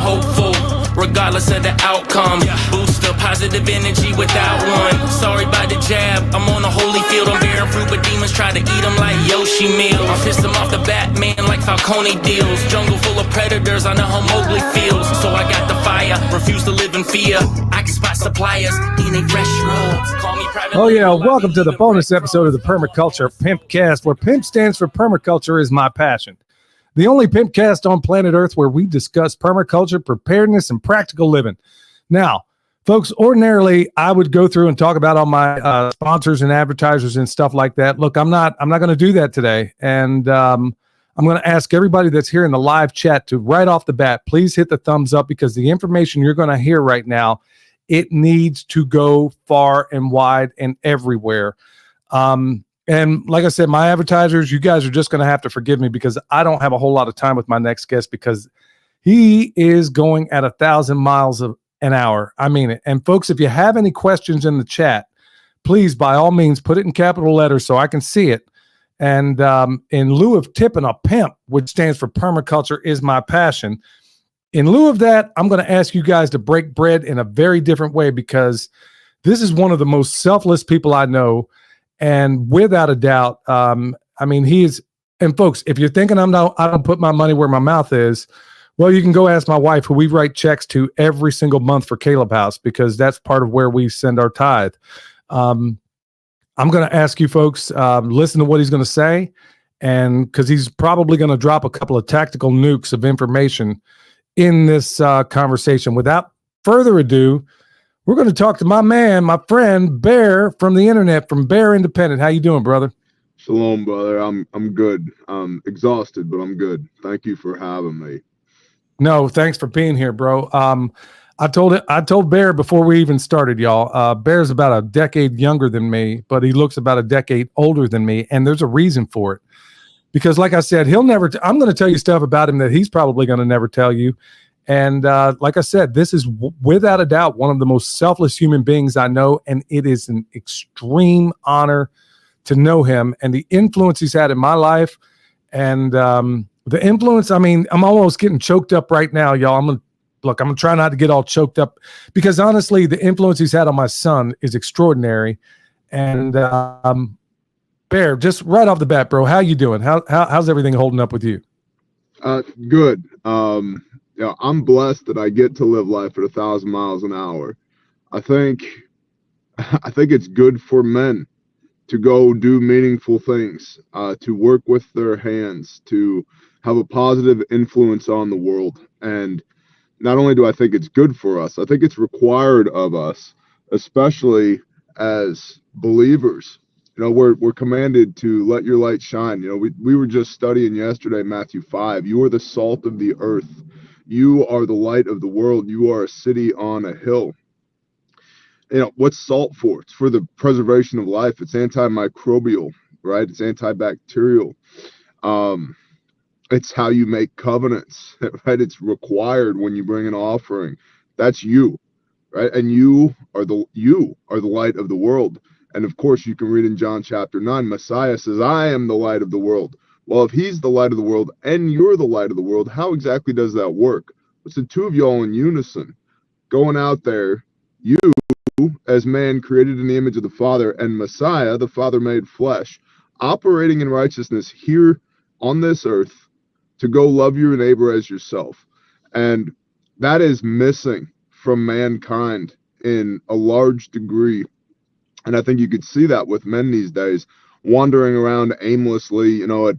hopeful, regardless of the outcome. Boost the positive energy without one. Sorry about the jab, I'm on a holy field. I'm bearing fruit, but demons try to eat them like Yoshi meals. I pissed them off the Batman like Falcone deals. Jungle full of predators, I know how Mowgli feels. So I got the fire, refuse to live in fear. I can spot suppliers, eating fresh shrubs. Call me private. Oh yeah, welcome to the bonus episode of the Permaculture Pimpcast, where Pimp stands for Permaculture is my passion. The only Pimpcast on planet Earth where we discuss permaculture, preparedness, and practical living. Now, folks, ordinarily I would go through and talk about all my sponsors and advertisers and stuff like that. Look, I'm not going to do that today, and I'm going to ask everybody that's here in the live chat to right off the bat, please hit the thumbs up, because the information you're going to hear right now, it needs to go far and wide and everywhere. And like I said, my advertisers, you guys are just going to have to forgive me because I don't have a whole lot of time with my next guest, because he is going at 1,000 miles an hour. I mean it. And folks, if you have any questions in the chat, please, by all means, put it in capital letters so I can see it. And in lieu of tipping a pimp, which stands for Permaculture is my passion, in lieu of that, I'm going to ask you guys to break bread in a very different way, because this is one of the most selfless people I know. And without a doubt, I mean, he is. And folks, if you're thinking I don't put my money where my mouth is, well, you can go ask my wife, who we write checks to every single month for Caleb House, because that's part of where we send our tithe. I'm going to ask you folks, listen to what he's going to say, and because he's probably going to drop a couple of tactical nukes of information in this conversation. Without further ado, we're going to talk to my man, my friend, Bear from the internet, from Bear Independent. How you doing, brother? Shalom, brother. I'm good. I'm exhausted, but I'm good. Thank you for having me. No, thanks for being here, bro. I told Bear before we even started, y'all. Bear's about a decade younger than me, but he looks about a decade older than me, and there's a reason for it. Because, like I said, he'll never. I'm going to tell you stuff about him that he's probably going to never tell you. And like I said, this is without a doubt one of the most selfless human beings I know, and it is an extreme honor to know him and the influence he's had in my life. And the influence, I mean, I'm almost getting choked up right now, y'all. I'm gonna try not to get all choked up, because honestly, the influence he's had on my son is extraordinary. And Bear, just right off the bat, bro, how you doing? How's everything holding up with you? Good. Yeah, I'm blessed that I get to live life at 1,000 miles an hour. I think it's good for men to go do meaningful things, to work with their hands, to have a positive influence on the world. And not only do I think it's good for us, I think it's required of us, especially as believers. You know, we're commanded to let your light shine. You know, we were just studying yesterday, Matthew 5. You are the salt of the earth. You are the light of the world. You are a city on a hill. You know, what's salt for? It's for the preservation of life. It's antimicrobial, right? It's antibacterial. It's how you make covenants, right? It's required when you bring an offering. That's you, right? And you are the light of the world. And of course, you can read in John chapter 9, Messiah says, I am the light of the world. Well, if he's the light of the world and you're the light of the world, how exactly does that work? It's the two of y'all in unison, going out there, you as man created in the image of the Father, and Messiah, the Father made flesh, operating in righteousness here on this earth to go love your neighbor as yourself. And that is missing from mankind in a large degree. And I think you could see that with men these days, wandering around aimlessly, you know,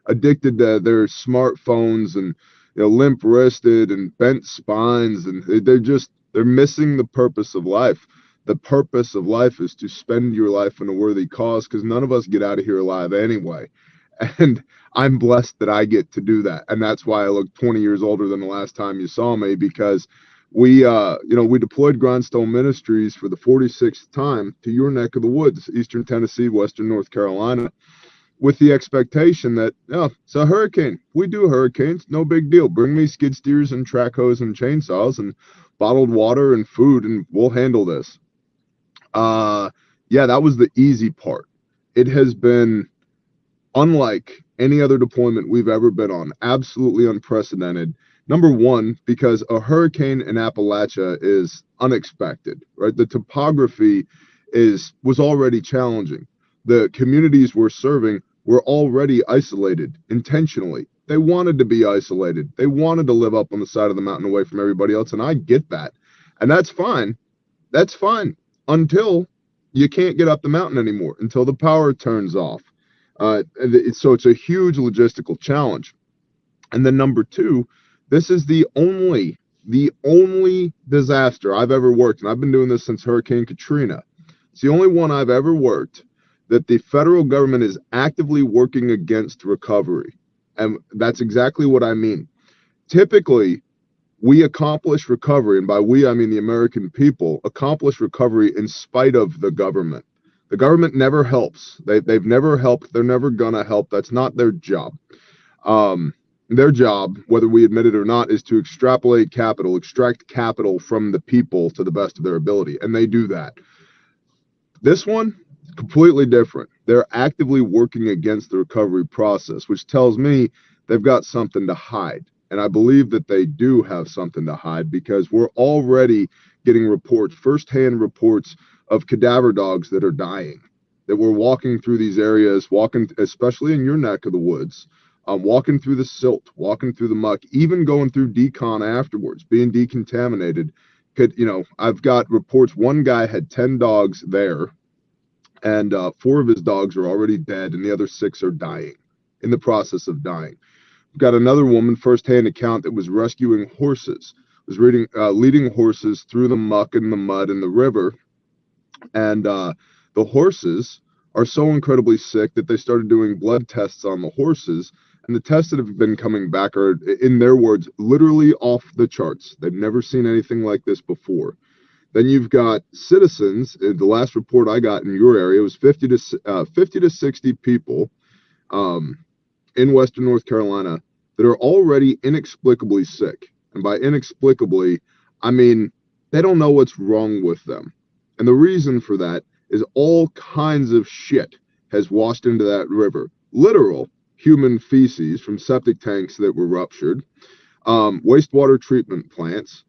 addicted to their smartphones, and, you know, limp-wristed and bent spines, and they're missing the purpose of life. The purpose of life is to spend your life in a worthy cause, because none of us get out of here alive anyway. And I'm blessed that I get to do that. And that's why I look 20 years older than the last time you saw me, because we deployed Grindstone Ministries for the 46th time to your neck of the woods, Eastern Tennessee, Western North Carolina, with the expectation that, it's a hurricane. We do hurricanes, no big deal. Bring me skid steers and track hose and chainsaws and bottled water and food, and we'll handle this. That was the easy part. It has been unlike any other deployment we've ever been on, absolutely unprecedented, Number one, because a hurricane in Appalachia is unexpected, right? The topography was already challenging. The communities we're serving were already isolated intentionally. They wanted to be isolated. They wanted to live up on the side of the mountain away from everybody else, and I get that. And that's fine. That's fine until you can't get up the mountain anymore, until the power turns off. So it's a huge logistical challenge. And then number two, this is the only disaster I've ever worked, and I've been doing this since Hurricane Katrina. It's the only one I've ever worked that the federal government is actively working against recovery. And that's exactly what I mean. Typically, we accomplish recovery, and by we, I mean the American people, accomplish recovery in spite of the government. The government never helps. They've never helped. They're never going to help. That's not their job. Their job, whether we admit it or not, is to extract capital from the people to the best of their ability. And they do that. This one, completely different. They're actively working against the recovery process, which tells me they've got something to hide. And I believe that they do have something to hide, because we're already getting reports, firsthand reports of cadaver dogs that are dying, that we're walking through these areas, especially in your neck of the woods, walking through the silt, walking through the muck, even going through decon afterwards, being decontaminated. I've got reports. One guy had 10 dogs there, and 4 of his dogs are already dead, and the other 6 are dying, in the process of dying. We've got another woman, firsthand account, that was rescuing horses, was leading horses through the muck and the mud and the river, and the horses are so incredibly sick that they started doing blood tests on the horses. And the tests that have been coming back are, in their words, literally off the charts. They've never seen anything like this before. Then you've got citizens. The last report I got in your area was 50 to 60 people in Western North Carolina that are already inexplicably sick. And by inexplicably, I mean they don't know what's wrong with them. And the reason for that is all kinds of shit has washed into that river. Literal human feces from septic tanks that were ruptured, wastewater treatment plants,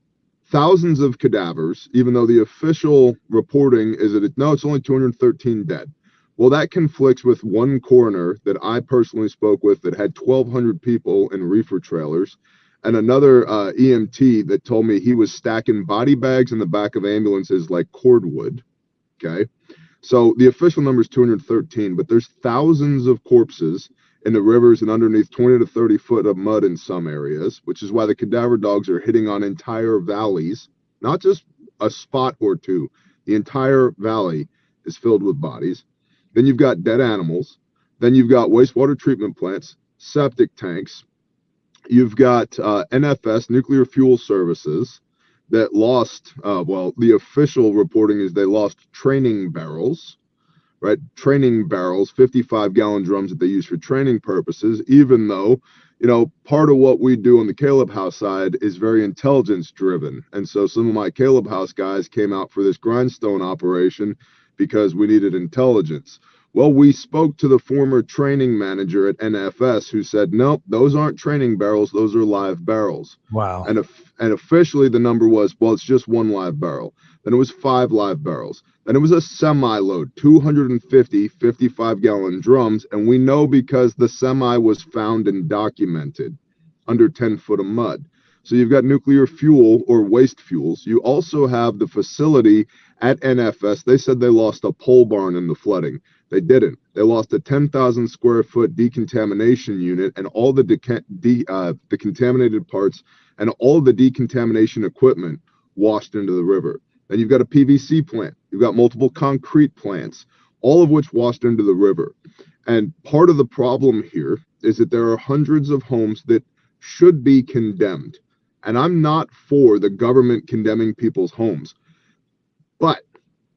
thousands of cadavers, even though the official reporting is that it's only 213 dead. Well, that conflicts with one coroner that I personally spoke with that had 1,200 people in reefer trailers, and another EMT that told me he was stacking body bags in the back of ambulances like cordwood. Okay, so the official number is 213, but there's thousands of corpses in the rivers and underneath 20 to 30 foot of mud in some areas, which is why the cadaver dogs are hitting on entire valleys, not just a spot or two. The entire valley is filled with bodies. Then you've got dead animals. Then you've got wastewater treatment plants, septic tanks. You've got NFS, nuclear fuel services, that lost, the official reporting is they lost training barrels. Right, training barrels, 55-gallon drums that they use for training purposes, even though, part of what we do on the Caleb House side is very intelligence driven. And so some of my Caleb House guys came out for this grindstone operation because we needed intelligence. Well, we spoke to the former training manager at NFS who said, nope, those aren't training barrels, those are live barrels. Wow. And officially the number was, it's just 1 live barrel. Then it was 5 live barrels. Then it was a semi-load, 250 55-gallon drums. And we know because the semi was found and documented under 10 foot of mud. So you've got nuclear fuel or waste fuels. You also have the facility at NFS. They said they lost a pole barn in the flooding. They didn't. They lost a 10,000 square foot decontamination unit and all the contaminated parts and all the decontamination equipment washed into the river. Then you've got a PVC plant. You've got multiple concrete plants, all of which washed into the river. And part of the problem here is that there are hundreds of homes that should be condemned. And I'm not for the government condemning people's homes. But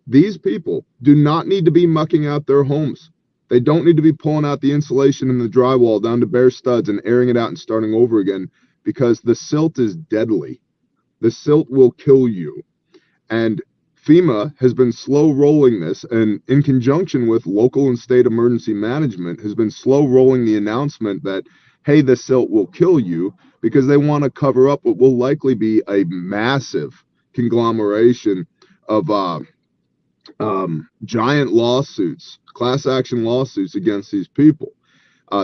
these people do not need to be mucking out their homes. They don't need to be pulling out the insulation and the drywall down to bare studs and airing it out and starting over again, because the silt is deadly. The silt will kill you. And FEMA has been slow rolling this, and in conjunction with local and state emergency management has been slow rolling the announcement that, hey, the silt will kill you, because they want to cover up what will likely be a massive conglomeration of giant lawsuits, class action lawsuits against these people.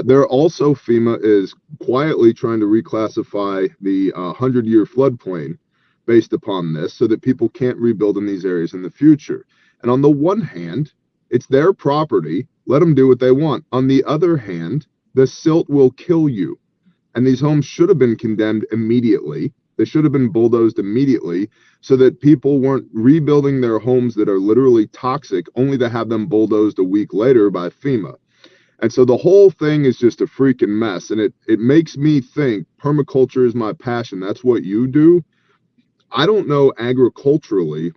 They're also, FEMA is quietly trying to reclassify the 100-year floodplain based upon this so that people can't rebuild in these areas in the future. And on the one hand, it's their property. Let them do what they want. On the other hand, the silt will kill you. And these homes should have been condemned immediately. They should have been bulldozed immediately so that people weren't rebuilding their homes that are literally toxic, only to have them bulldozed a week later by FEMA. And so the whole thing is just a freaking mess. And it makes me think permaculture is my passion. That's what you do. I don't know agriculturally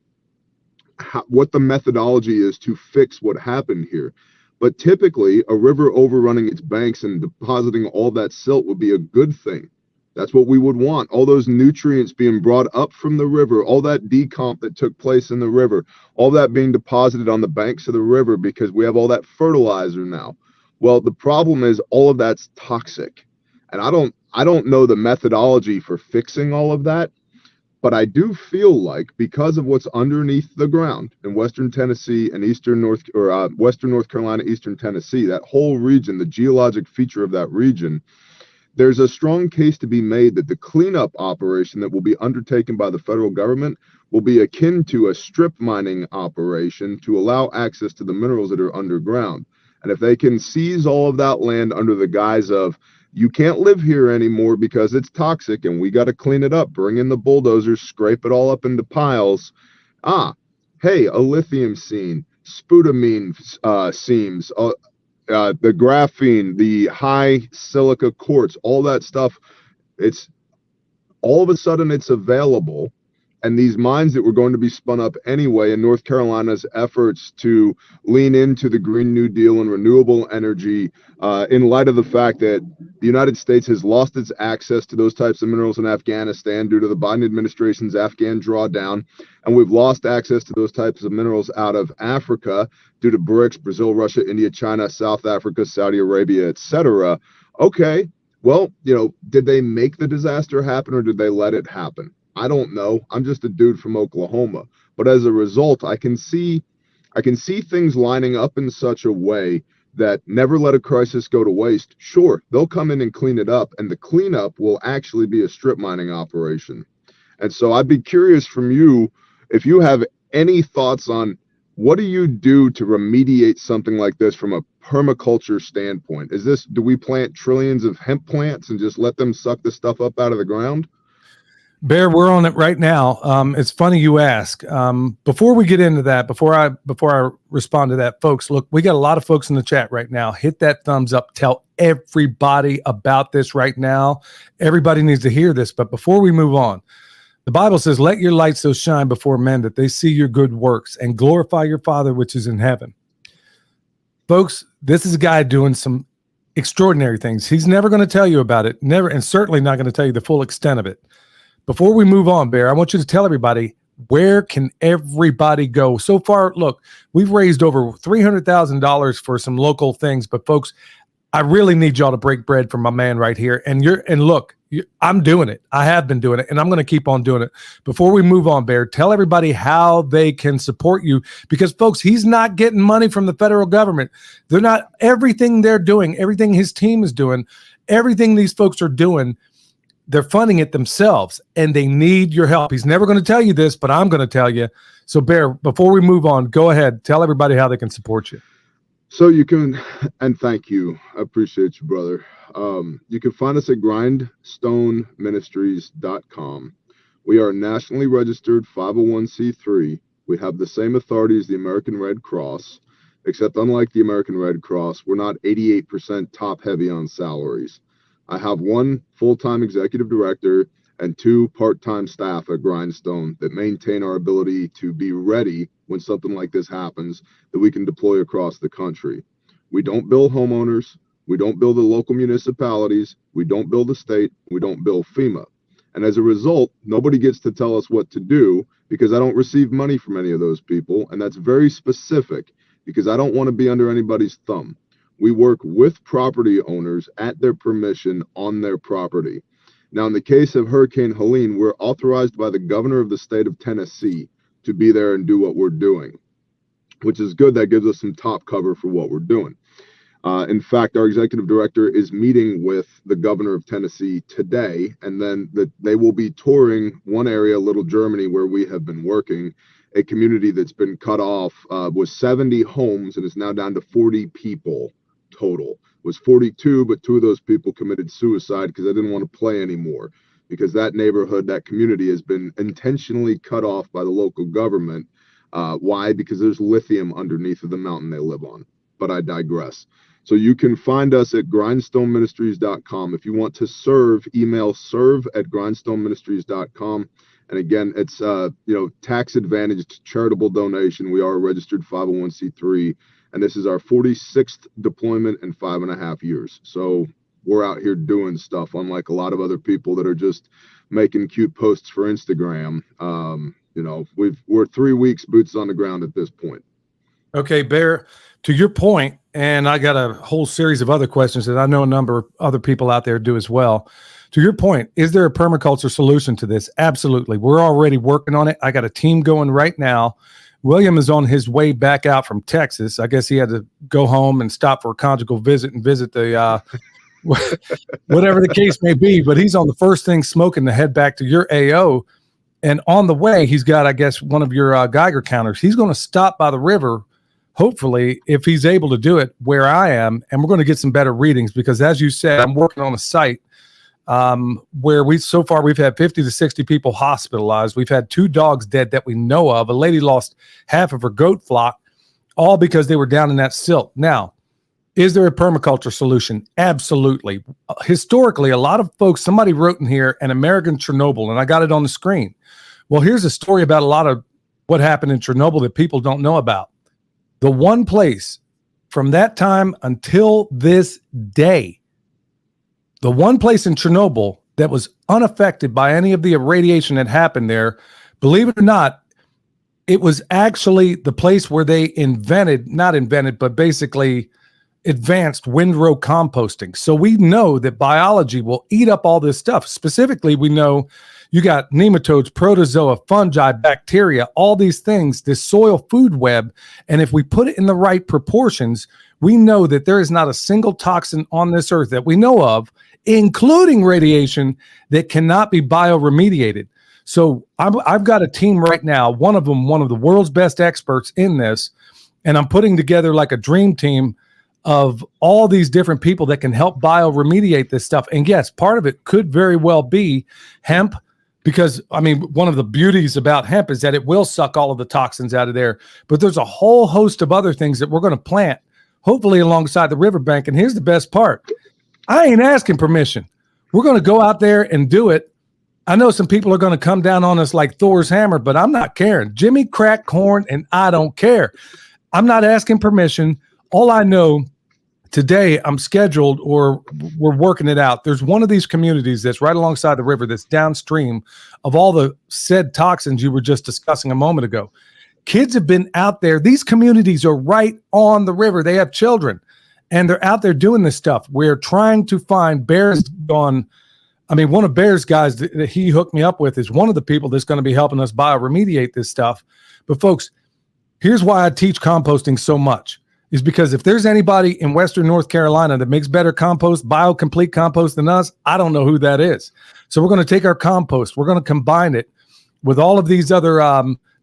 what the methodology is to fix what happened here. But typically, a river overrunning its banks and depositing all that silt would be a good thing. That's what we would want. All those nutrients being brought up from the river, all that decomp that took place in the river, all that being deposited on the banks of the river because we have all that fertilizer now. Well, the problem is all of that's toxic. And I don't know the methodology for fixing all of that, but I do feel like because of what's underneath the ground in Western Tennessee and Western North Carolina, Eastern Tennessee, that whole region, the geologic feature of that region, there's a strong case to be made that the cleanup operation that will be undertaken by the federal government will be akin to a strip mining operation to allow access to the minerals that are underground. And if they can seize all of that land under the guise of, you can't live here anymore because it's toxic and we got to clean it up, bring in the bulldozers, scrape it all up into piles. Hey, a lithium seam, sputamine seams, the graphene, the high silica quartz, all that stuff, it's all of a sudden it's available. And these mines that were going to be spun up anyway in North Carolina's efforts to lean into the Green New Deal and renewable energy in light of the fact that the United States has lost its access to those types of minerals in Afghanistan due to the Biden administration's Afghan drawdown. And we've lost access to those types of minerals out of Africa due to BRICS, Brazil, Russia, India, China, South Africa, Saudi Arabia, etc. Okay, well, did they make the disaster happen or did they let it happen? I don't know. I'm just a dude from Oklahoma. But as a result, I can see things lining up in such a way that never let a crisis go to waste. Sure, they'll come in and clean it up, and the cleanup will actually be a strip mining operation. And so I'd be curious from you if you have any thoughts on what do you do to remediate something like this from a permaculture standpoint? Do we plant trillions of hemp plants and just let them suck the stuff up out of the ground? Bear, we're on it right now. It's funny you ask. Before we get into that, before I respond to that, folks, look, we got a lot of folks in the chat right now. Hit that thumbs up. Tell everybody about this right now. Everybody needs to hear this. But before we move on, the Bible says, let your light so shine before men that they see your good works and glorify your Father which is in heaven. Folks, this is a guy doing some extraordinary things. He's never going to tell you about it, never, and certainly not going to tell you the full extent of it. Before we move on, Bear, I want you to tell everybody, where can everybody go? So far, look, we've raised over $300,000 for some local things, but folks, I really need y'all to break bread for my man right here. And look, I'm doing it. I have been doing it, and I'm going to keep on doing it. Before we move on, Bear, tell everybody how they can support you, because folks, he's not getting money from the federal government. They're not, everything they're doing, everything his team is doing, everything these folks are doing, they're funding it themselves, and they need your help. He's never going to tell you this, but I'm going to tell you. So, Bear, before we move on, go ahead. Tell everybody how they can support you. So you can, and thank you. I appreciate you, brother. You can find us at grindstoneministries.com. We are a nationally registered 501c3. We have the same authority as the American Red Cross, except unlike the American Red Cross, we're not 88% top heavy on salaries. I have one full-time executive director and 2 part-time staff at Grindstone that maintain our ability to be ready when something like this happens, that we can deploy across the country. We don't bill homeowners. We don't bill the local municipalities. We don't bill the state. We don't bill FEMA. And as a result, nobody gets to tell us what to do because I don't receive money from any of those people. And that's very specific because I don't want to be under anybody's thumb. We work with property owners at their permission on their property. Now, in the case of Hurricane Helene, we're authorized by the governor of the state of Tennessee to be there and do what we're doing, which is good. That gives us some top cover for what we're doing. In fact, our executive director is meeting with the governor of Tennessee today, and then they will be touring one area, Little Germany, where we have been working, a community that's been cut off with 70 homes and is now down to 40 people total. It was 42, but 2 of those people committed suicide because they didn't want to play anymore, because that neighborhood, that community has been intentionally cut off by the local government. Why? Because there's lithium underneath of the mountain they live on. But I digress. So you can find us at grindstoneministries.com. If you want to serve, email serve@grindstoneministries.com. And again, it's tax advantaged charitable donation. We are a registered 501c3, and this is our 46th deployment in 5.5 years. So we're out here doing stuff, unlike a lot of other people that are just making cute posts for Instagram. We're 3 weeks boots on the ground at this point. Okay, Bear, to your point, and I got a whole series of other questions that I know a number of other people out there do as well. To your point, is there a permaculture solution to this? Absolutely. We're already working on it. I got a team going right now. William is on his way back out from Texas. I guess he had to go home and stop for a conjugal visit and visit the whatever the case may be. But he's on the first thing smoking to head back to your AO. And on the way, he's got, I guess, one of your Geiger counters. He's going to stop by the river, hopefully, if he's able to do it where I am, and we're going to get some better readings because, as you said, I'm working on a site where we've had 50 to 60 people hospitalized. We've had 2 dogs dead that we know of. A lady lost half of her goat flock, all because they were down in that silt. Now, is there a permaculture solution? Absolutely. Historically, a lot of folks, somebody wrote in here, an American Chernobyl, and I got it on the screen. Well, here's a story about a lot of what happened in Chernobyl that people don't know about. The one place from that time until this day, the one place in Chernobyl that was unaffected by any of the irradiation that happened there, believe it or not, it was actually the place where they but basically advanced windrow composting. So we know that biology will eat up all this stuff. Specifically, we know you got nematodes, protozoa, fungi, bacteria, all these things, this soil food web. And if we put it in the right proportions, we know that there is not a single toxin on this earth that we know of, including radiation, that cannot be bioremediated. So I've got a team right now, one of the world's best experts in this, and I'm putting together like a dream team of all these different people that can help bioremediate this stuff. And yes, part of it could very well be hemp, because one of the beauties about hemp is that it will suck all of the toxins out of there. But there's a whole host of other things that we're going to plant, hopefully alongside the riverbank. And here's the best part. I ain't asking permission. We're going to go out there and do it. I know some people are going to come down on us like Thor's hammer, but I'm not caring. Jimmy cracked corn and I don't care. I'm not asking permission. All I know, today I'm scheduled, or we're working it out. There's one of these communities that's right alongside the river that's downstream of all the said toxins you were just discussing a moment ago. Kids have been out there. These communities are right on the river. They have children, and they're out there doing this stuff. We're trying to find Bear's gone. One of Bear's guys that he hooked me up with is one of the people that's going to be helping us bioremediate this stuff. But folks, here's why I teach composting so much, is because if there's anybody in Western North Carolina that makes better compost, biocomplete compost than us, I don't know who that is. So we're going to take our compost, we're going to combine it with all of these other,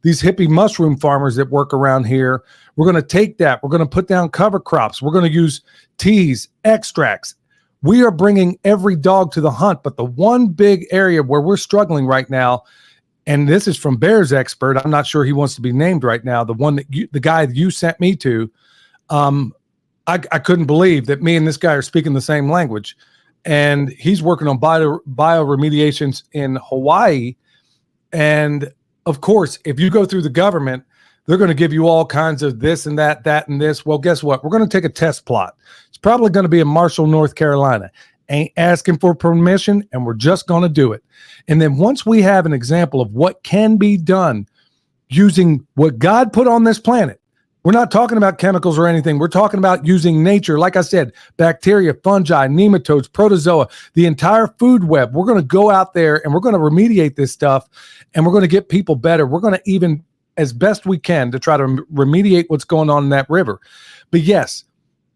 these hippie mushroom farmers that work around here. We're going to take that, we're going to put down cover crops, we're going to use teas, extracts. We are bringing every dog to the hunt, but the one big area where we're struggling right now, and this is from Bear's expert, I'm not sure he wants to be named right now, the guy that you sent me to, I couldn't believe that me and this guy are speaking the same language, and he's working on bioremediations in Hawaii. And of course, if you go through the government, they're going to give you all kinds of this and that and this. Well, guess what? We're going to take a test plot. It's probably going to be in Marshall, North Carolina. Ain't asking for permission, and we're just going to do it. And then once we have an example of what can be done using what God put on this planet, We're not talking about chemicals or anything. We're talking about using nature. Like I said, bacteria, fungi, nematodes, protozoa, the entire food web. We're going to go out there and we're going to remediate this stuff, and we're going to get people better. We're going to even, as best we can, to try to remediate what's going on in that river. But yes,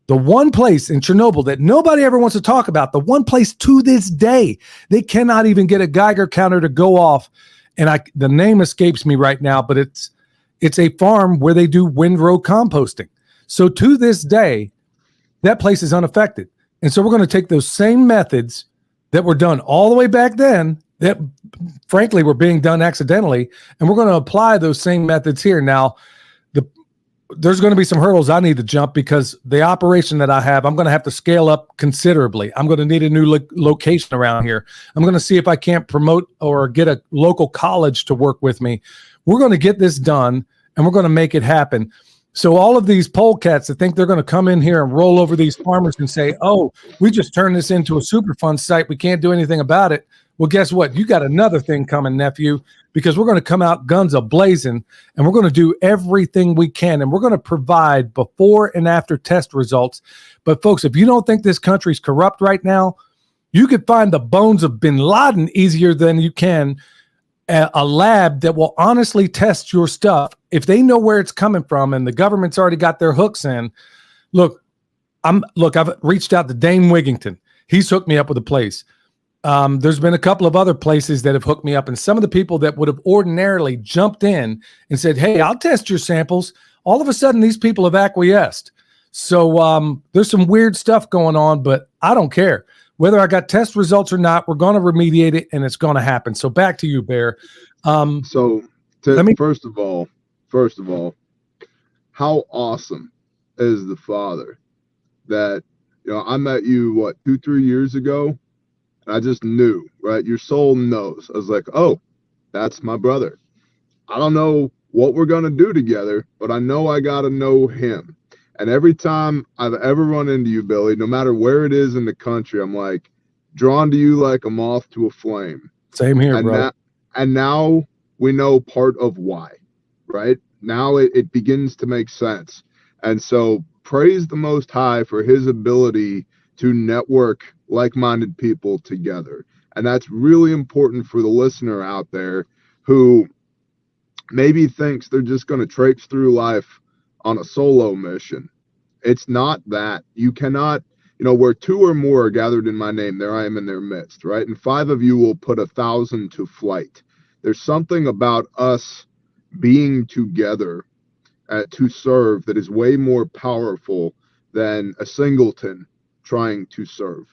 the one place in Chernobyl that nobody ever wants to talk about, the one place to this day, they cannot even get a Geiger counter to go off. And the name escapes me right now, but it's a farm where they do windrow composting. So to this day, that place is unaffected. And so we're going to take those same methods that were done all the way back then, that frankly were being done accidentally, and we're going to apply those same methods here. Now, there's going to be some hurdles I need to jump, because the operation that I have, I'm going to have to scale up considerably. I'm going to need a new location around here. I'm going to see if I can't promote or get a local college to work with me. We're going to get this done, and we're going to make it happen. So all of these polecats that think they're going to come in here and roll over these farmers and say, oh, we just turned this into a Superfund site, we can't do anything about it. Well, guess what? You got another thing coming, nephew, because we're going to come out guns a-blazing, and we're going to do everything we can, and we're going to provide before and after test results. But folks, if you don't think this country's corrupt right now, you could find the bones of bin Laden easier than you can a lab that will honestly test your stuff. If they know where it's coming from and the government's already got their hooks in, I've reached out to Dane Wigington. He's hooked me up with a place. There's been a couple of other places that have hooked me up, and some of the people that would have ordinarily jumped in and said, hey, I'll test your samples. All of a sudden, these people have acquiesced. So there's some weird stuff going on, but I don't care. Whether I got test results or not, we're going to remediate it, and it's going to happen. So back to you, Bear. First of all, how awesome is the Father that, I met you, 2-3 years ago? And I just knew, right? Your soul knows. I was like, oh, that's my brother. I don't know what we're going to do together, but I know I got to know him. And every time I've ever run into you, Billy, no matter where it is in the country, I'm like drawn to you like a moth to a flame. Same here, bro. And now we know part of why, right? Now it begins to make sense. And so praise the Most High for his ability to network like-minded people together. And that's really important for the listener out there who maybe thinks they're just going to traipse through life on a solo mission. It's not that. You cannot, where 2 or more are gathered in my name, there I am in their midst, right? And 5 of you will put 1,000 to flight. There's something about us being together to serve that is way more powerful than a singleton trying to serve.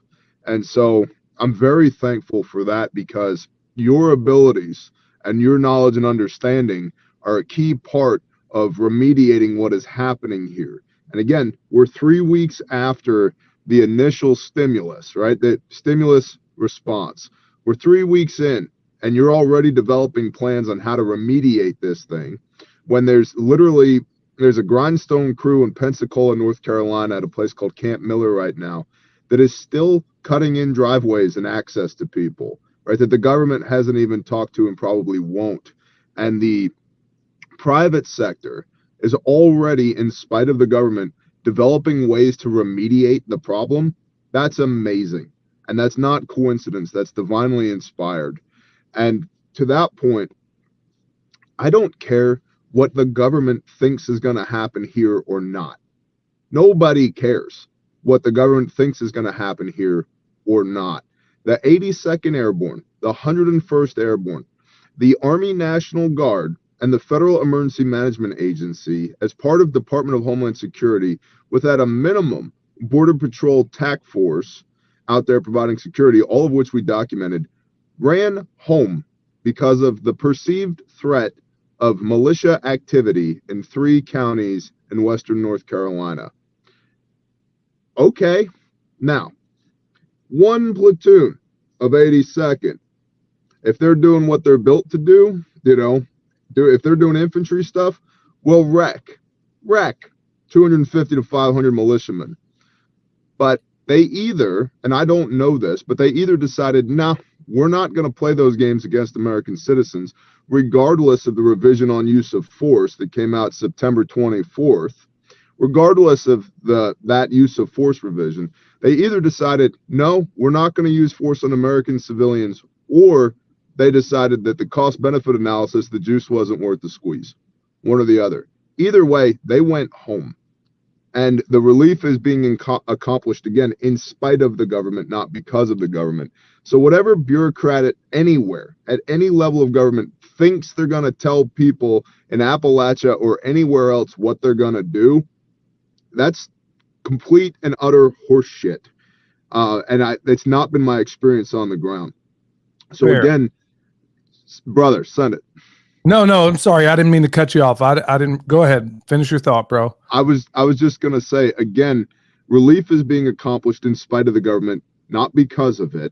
And so I'm very thankful for that, because your abilities and your knowledge and understanding are a key part of remediating what is happening here. And again, we're 3 weeks after the initial stimulus, right? The stimulus response. We're 3 weeks in, and you're already developing plans on how to remediate this thing, when there's a grindstone crew in Pensacola, North Carolina, at a place called Camp Miller right now, that is still cutting in driveways and access to people, right? That the government hasn't even talked to and probably won't. And the private sector is already, in spite of the government, developing ways to remediate the problem. That's amazing. And that's not coincidence. That's divinely inspired. And to that point, I don't care what the government thinks is going to happen here or not. Nobody cares what the government thinks is going to happen here or not. The 82nd Airborne, the 101st Airborne, the Army National Guard, and the Federal Emergency Management Agency, as part of Department of Homeland Security, with at a minimum Border Patrol TAC force out there providing security, all of which we documented, ran home because of the perceived threat of militia activity in 3 counties in western North Carolina. Okay, now, 1 platoon of 82nd, if they're doing what they're built to do, if they're doing infantry stuff, will wreck 250 to 500 militiamen. But they either, and I don't know this, but they either decided, nah, we're not going to play those games against American citizens, regardless of the revision on use of force that came out September 24th. Regardless of that use of force revision, they either decided, no, we're not going to use force on American civilians, or they decided that the cost-benefit analysis, the juice wasn't worth the squeeze. One or the other. Either way, they went home. And the relief is being accomplished, again, in spite of the government, not because of the government. So whatever bureaucrat anywhere, at any level of government, thinks they're going to tell people in Appalachia or anywhere else what they're going to do, that's complete and utter horseshit. And it's not been my experience on the ground. So Fair. Again, brother, send it. No, I'm sorry. I didn't mean to cut you off. I didn't. Go ahead. Finish your thought, bro. I was just going to say, again, relief is being accomplished in spite of the government, not because of it.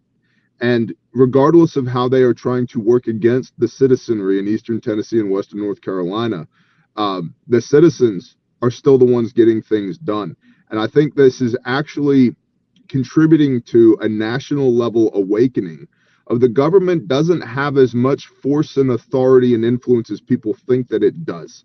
And regardless of how they are trying to work against the citizenry in Eastern Tennessee and Western North Carolina, the citizens are still the ones getting things done. And I think this is actually contributing to a national level awakening of the government doesn't have as much force and authority and influence as people think that it does.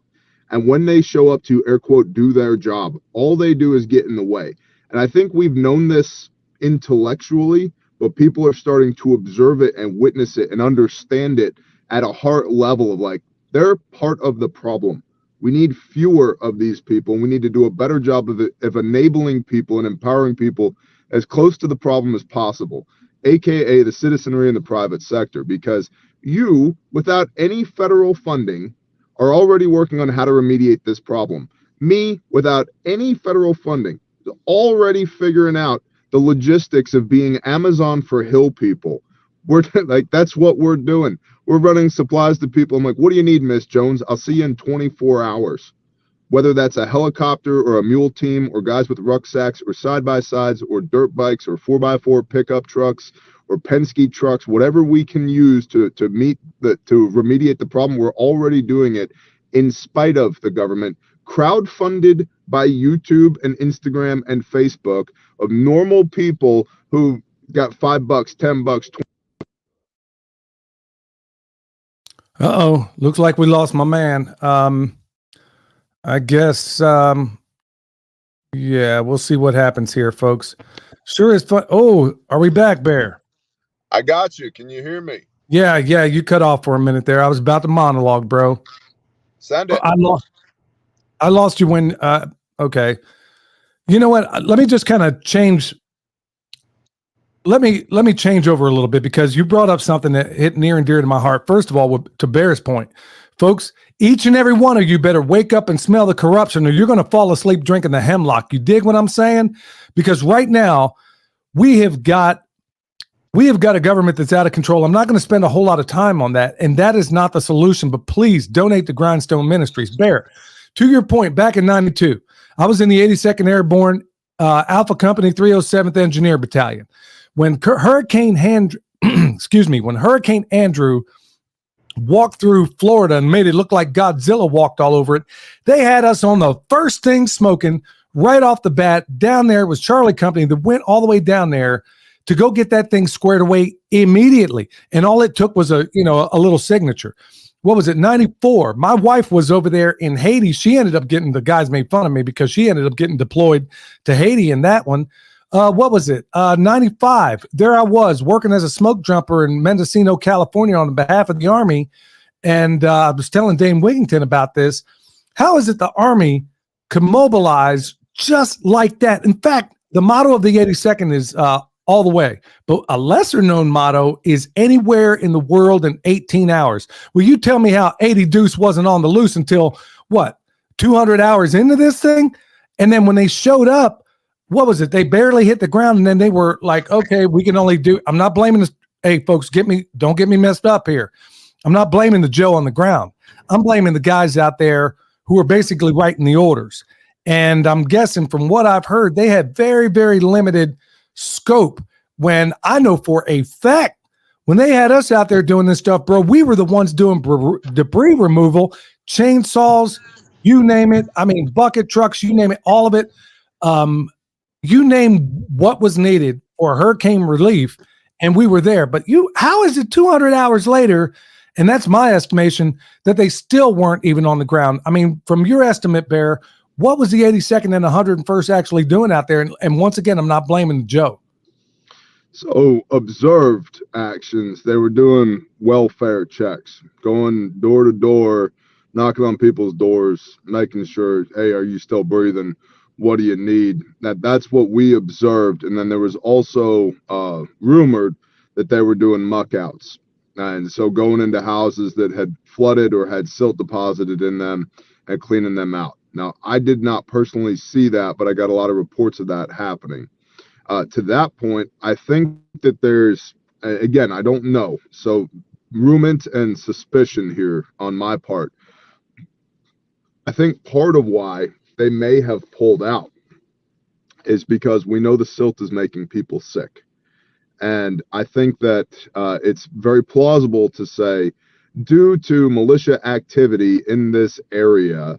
And when they show up to, air quote, do their job, all they do is get in the way. And I think we've known this intellectually, but people are starting to observe it and witness it and understand it at a heart level of like, they're part of the problem. We need fewer of these people, and we need to do a better job of enabling people and empowering people as close to the problem as possible, aka the citizenry and the private sector, because you, without any federal funding, are already working on how to remediate this problem. Me, without any federal funding, is already figuring out the logistics of being Amazon for hill people. We're like, that's what we're doing. We're running supplies to people. I'm like, what do you need, Miss Jones? I'll see you in 24 hours. Whether that's a helicopter or a mule team or guys with rucksacks or side-by-sides or dirt bikes or 4x4 pickup trucks or Penske trucks, whatever we can use to remediate the problem, we're already doing it in spite of the government, crowdfunded by YouTube and Instagram and Facebook of normal people who got $5, $10, $20. Uh-oh. Looks like we lost my man. I guess, yeah, we'll see what happens here, folks. Sure is fun. Oh, are we back, Bear? I got you. Can you hear me? Yeah, you cut off for a minute there. I was about to monologue, bro. Send it. I lost you when, okay. You know what? Let me just kind of change. Let me change over a little bit, because you brought up something that hit near and dear to my heart. First of all, to Bear's point, folks, each and every one of you better wake up and smell the corruption, or you're going to fall asleep drinking the hemlock. You dig what I'm saying? Because right now we have got a government that's out of control. I'm not going to spend a whole lot of time on that, and that is not the solution. But please donate to Grindstone Ministries. Bear, to your point, back in '92, I was in the 82nd Airborne Alpha Company 307th Engineer Battalion. When Hurricane Andrew walked through Florida and made it look like Godzilla walked all over it, they had us on the first thing smoking right off the bat. Down there was Charlie Company that went all the way down there to go get that thing squared away immediately. And all it took was a little signature. What was it? 94. My wife was over there in Haiti. She ended up getting, the guys made fun of me because she ended up getting deployed to Haiti in that one. What was it? 95. There I was working as a smoke jumper in Mendocino, California on behalf of the Army. And I was telling Dame Wigington about this. How is it the Army could mobilize just like that? In fact, the motto of the 82nd is all the way. But a lesser known motto is anywhere in the world in 18 hours. Will you tell me how 80 Deuce wasn't on the loose until, 200 hours into this thing? And then when they showed up, what was it? They barely hit the ground, and then they were like, okay, we can only do, I'm not blaming this. Hey, folks, don't get me messed up here. I'm not blaming the Joe on the ground. I'm blaming the guys out there who are basically writing the orders. And I'm guessing from what I've heard, they had very, very limited scope, when I know for a fact, when they had us out there doing this stuff, bro, we were the ones doing debris removal, chainsaws, you name it. I mean, bucket trucks, you name it, all of it. You name what was needed for hurricane relief, and we were there. But how is it 200 hours later, and that's my estimation, that they still weren't even on the ground? I mean, from your estimate, Bear, what was the 82nd and 101st actually doing out there? And once again, I'm not blaming Joe. So observed actions, they were doing welfare checks, going door to door, knocking on people's doors, making sure, hey, are you still breathing? What do you need? That's what we observed. And then there was also rumored that they were doing muck outs. And so going into houses that had flooded or had silt deposited in them and cleaning them out. Now, I did not personally see that, but I got a lot of reports of that happening. To that point, I think that there's, again, I don't know. So rumors and suspicion here on my part. I think part of why they may have pulled out is because we know the silt is making people sick. And I think that it's very plausible to say, due to militia activity in this area,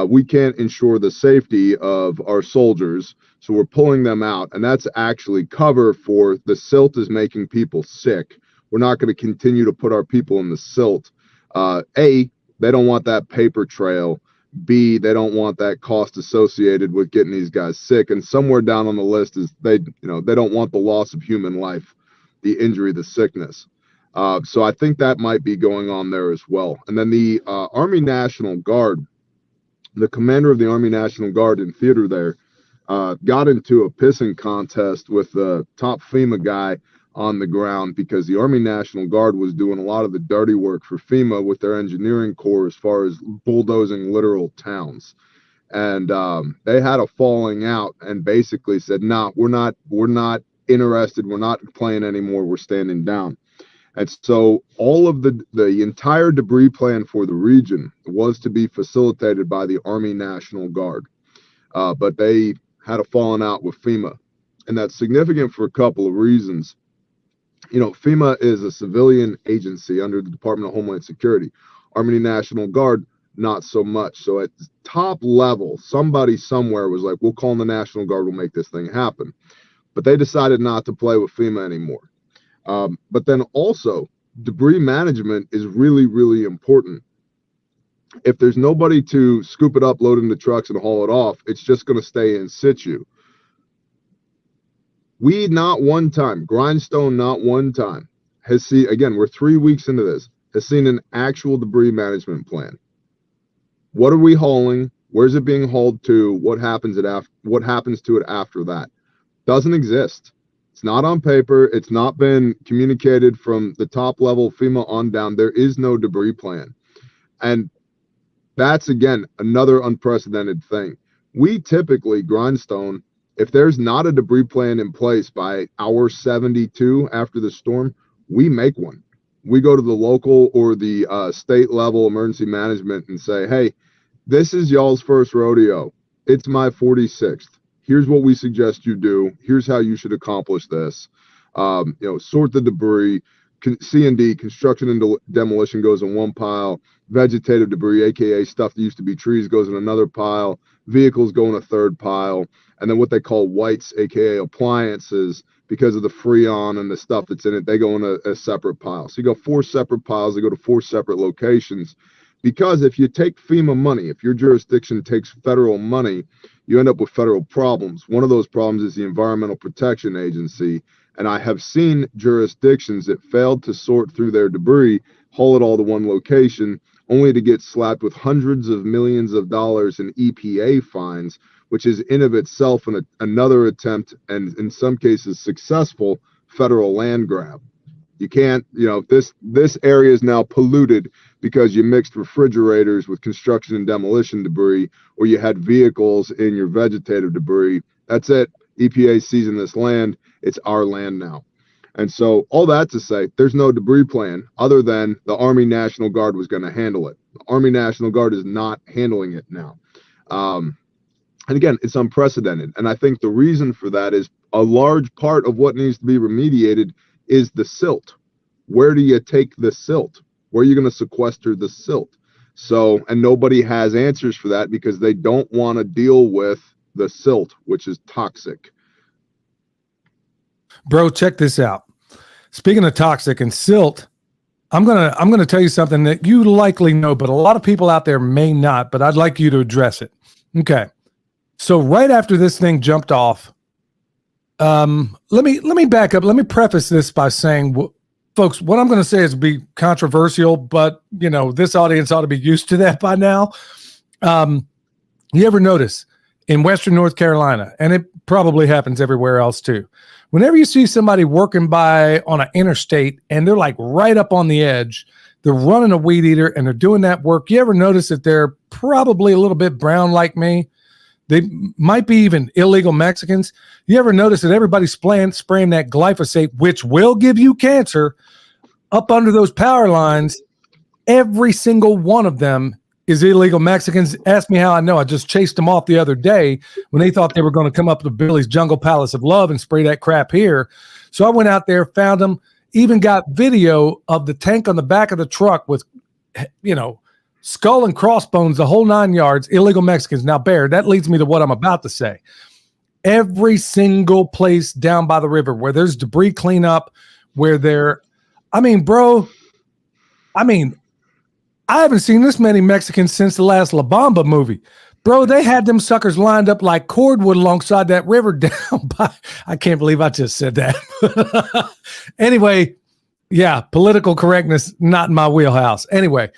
we can't ensure the safety of our soldiers. So we're pulling them out. And that's actually cover for the silt is making people sick. We're not going to continue to put our people in the silt. A, they don't want that paper trail. B, they don't want that cost associated with getting these guys sick. And somewhere down on the list is they don't want the loss of human life, the injury, the sickness. So I think that might be going on there as well. And then the Army National Guard, the commander of the Army National Guard in theater there, got into a pissing contest with the top FEMA guy on the ground because the Army National Guard was doing a lot of the dirty work for FEMA with their engineering corps as far as bulldozing literal towns. And they had a falling out and basically said, nah, we're not interested. We're not playing anymore. We're standing down. And so all of the entire debris plan for the region was to be facilitated by the Army National Guard. But they had a falling out with FEMA. And that's significant for a couple of reasons. FEMA is a civilian agency under the Department of Homeland Security. Army National Guard, not so much. So at the top level, somebody somewhere was like, we'll call in the National Guard, we'll make this thing happen. But they decided not to play with FEMA anymore. But then also, debris management is really, really important. If there's nobody to scoop it up, load it into trucks, and haul it off, it's just going to stay in situ. We not one time, grindstone not one time, has seen, again, we're 3 weeks into this, has seen an actual debris management plan. What are we hauling? Where's it being hauled to? What happens to it after that? Doesn't exist. It's not on paper. It's not been communicated from the top level FEMA on down. There is no debris plan. And that's, again, another unprecedented thing. We typically, grindstone, if there's not a debris plan in place by hour 72 after the storm, we make one. We go to the local or the state level emergency management and say, hey, this is y'all's first rodeo. It's my 46th. Here's what we suggest you do. Here's how you should accomplish this. Sort the debris. C&D, construction and demolition, goes in one pile. Vegetative debris, aka stuff that used to be trees, goes in another pile. Vehicles go in a third pile. And then what they call whites, aka appliances, because of the freon and the stuff that's in it, they go in a separate pile. So you go 4 separate piles. They go to 4 separate locations. Because if you take FEMA money, if your jurisdiction takes federal money, you end up with federal problems. One of those problems is the Environmental Protection Agency. And I have seen jurisdictions that failed to sort through their debris, haul it all to one location, only to get slapped with hundreds of millions of dollars in EPA fines, which is in of itself another attempt, and in some cases successful, federal land grab. You can't, this area is now polluted because you mixed refrigerators with construction and demolition debris, or you had vehicles in your vegetative debris. That's it. EPA seizing this land. It's our land now. And so all that to say, there's no debris plan other than the Army National Guard was going to handle it. The Army National Guard is not handling it now. And again, it's unprecedented. And I think the reason for that is a large part of what needs to be remediated is the silt. Where do you take the silt? Where are you going to sequester the silt? So, and nobody has answers for that because they don't want to deal with the silt, which is toxic. Bro, check this out. Speaking of toxic and silt, I'm gonna tell you something that you likely know, but a lot of people out there may not. But I'd like you to address it. Okay. So right after this thing jumped off, let me back up. Let me preface this by saying, folks, what I'm going to say is be controversial, but this audience ought to be used to that by now. You ever notice in Western North Carolina, and it probably happens everywhere else too, whenever you see somebody working by on an interstate and they're like right up on the edge, they're running a weed eater and they're doing that work, you ever notice that they're probably a little bit brown like me? They might be even illegal Mexicans. You ever notice that everybody's spraying that glyphosate, which will give you cancer, up under those power lines? Every single one of them is illegal Mexicans. Ask me how I know. I just chased them off the other day when they thought they were going to come up to Billy's Jungle Palace of Love and spray that crap here. So I went out there, found them, even got video of the tank on the back of the truck with, skull and crossbones, the whole 9 yards, illegal Mexicans. Now, Bear, that leads me to what I'm about to say. Every single place down by the river where there's debris cleanup, I haven't seen this many Mexicans since the last La Bamba movie. Bro, they had them suckers lined up like cordwood alongside that river down by, I can't believe I just said that. Anyway, yeah, political correctness, not in my wheelhouse. Anyway,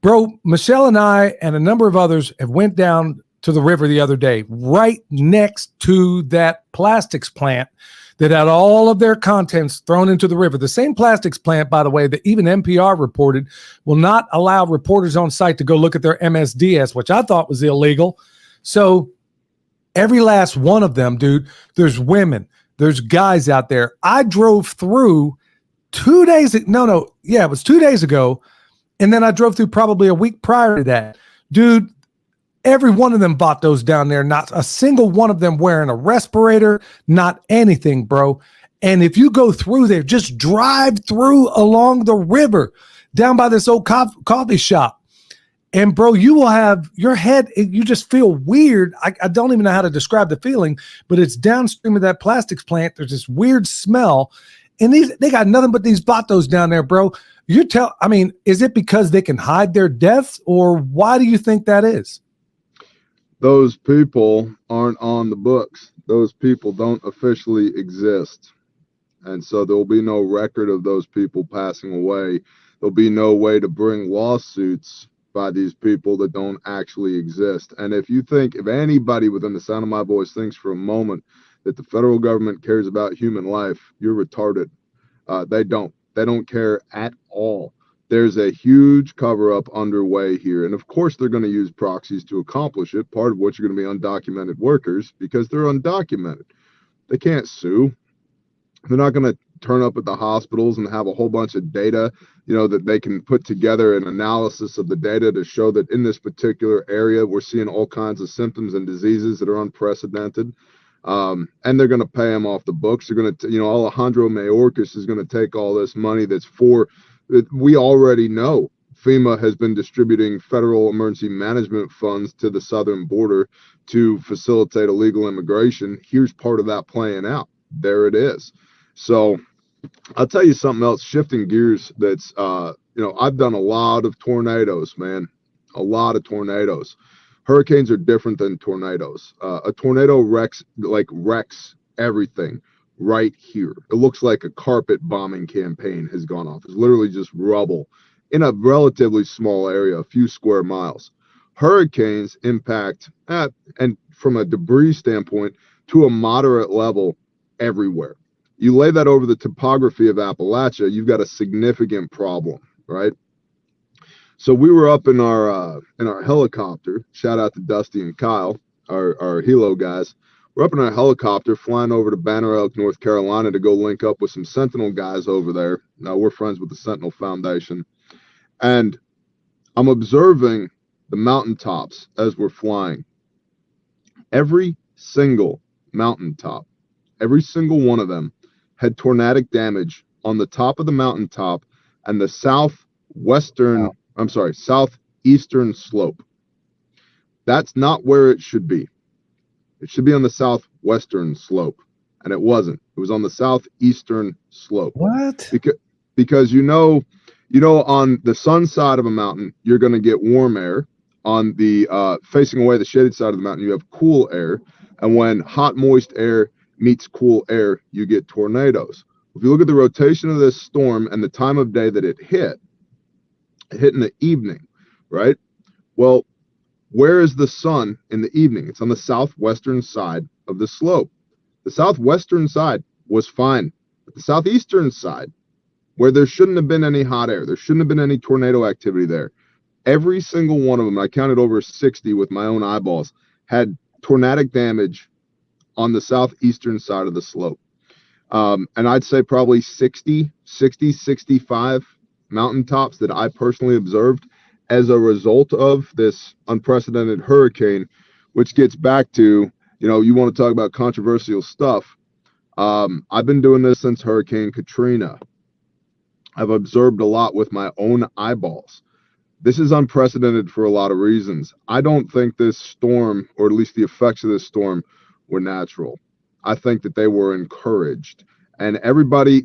bro, Michelle and I and a number of others have went down to the river the other day, right next to that plastics plant that had all of their contents thrown into the river. The same plastics plant, by the way, that even NPR reported will not allow reporters on site to go look at their MSDS, which I thought was illegal. So every last one of them, dude, there's women, there's guys out there. I drove through 2 days. It was 2 days ago. And then I drove through probably a week prior to that. Dude, every one of them bought those down there. Not a single one of them wearing a respirator, not anything, bro. And if you go through there, just drive through along the river down by this old coffee shop. And bro, you will have your head, you just feel weird. I don't even know how to describe the feeling, but it's downstream of that plastics plant. There's this weird smell. And they got nothing but these vatos down there, bro. Is it because they can hide their deaths, or why do you think that is? Those people aren't on the books. Those people don't officially exist. And so there will be no record of those people passing away. There'll be no way to bring lawsuits by these people that don't actually exist. And if anybody within the sound of my voice thinks for a moment that the federal government cares about human life, you're retarded. They don't. They don't care at all. There's a huge cover-up underway here. And of course, they're going to use proxies to accomplish it, part of which are going to be undocumented workers because they're undocumented. They can't sue. They're not going to turn up at the hospitals and have a whole bunch of data, that they can put together an analysis of the data to show that in this particular area, we're seeing all kinds of symptoms and diseases that are unprecedented. And they're going to pay them off the books. They're going to, Alejandro Mayorkas is going to take all this money we already know FEMA has been distributing federal emergency management funds to the southern border to facilitate illegal immigration. Here's part of that playing out. There it is. So I'll tell you something else, shifting gears. That's, I've done a lot of tornadoes, man, a lot of tornadoes. Hurricanes are different than tornadoes. A tornado wrecks everything right here. It looks like a carpet bombing campaign has gone off. It's literally just rubble in a relatively small area, a few square miles. Hurricanes impact, and from a debris standpoint, to a moderate level everywhere. You lay that over the topography of Appalachia, you've got a significant problem, right? So we were up in our helicopter. Shout out to Dusty and Kyle, our Hilo guys. We're up in our helicopter flying over to Banner Elk, North Carolina to go link up with some Sentinel guys over there. Now we're friends with the Sentinel Foundation. And I'm observing the mountaintops as we're flying. Every single mountaintop, every single one of them had tornadic damage on the top of the mountaintop and the southeastern slope. That's not where it should be. It should be on the southwestern slope. and it wasn't. It was on the southeastern slope. What? Because on the sun side of a mountain, you're going to get warm air. On the facing away the shaded side of the mountain, you have cool air. And when hot, moist air meets cool air, you get tornadoes. If you look at the rotation of this storm and the time of day that it hit in the evening, right? Well, where is the sun in the evening? It's on the southwestern side of the slope. The southwestern side was fine. But the southeastern side, where there shouldn't have been any hot air, there shouldn't have been any tornado activity there, every single one of them, I counted over 60 with my own eyeballs, had tornadic damage on the southeastern side of the slope. And I'd say probably 65 mountaintops that I personally observed as a result of this unprecedented hurricane, which gets back to, you want to talk about controversial stuff. I've been doing this since Hurricane Katrina. I've observed a lot with my own eyeballs. This is unprecedented for a lot of reasons. I don't think this storm, or at least the effects of this storm, were natural. I think that they were encouraged. And everybody,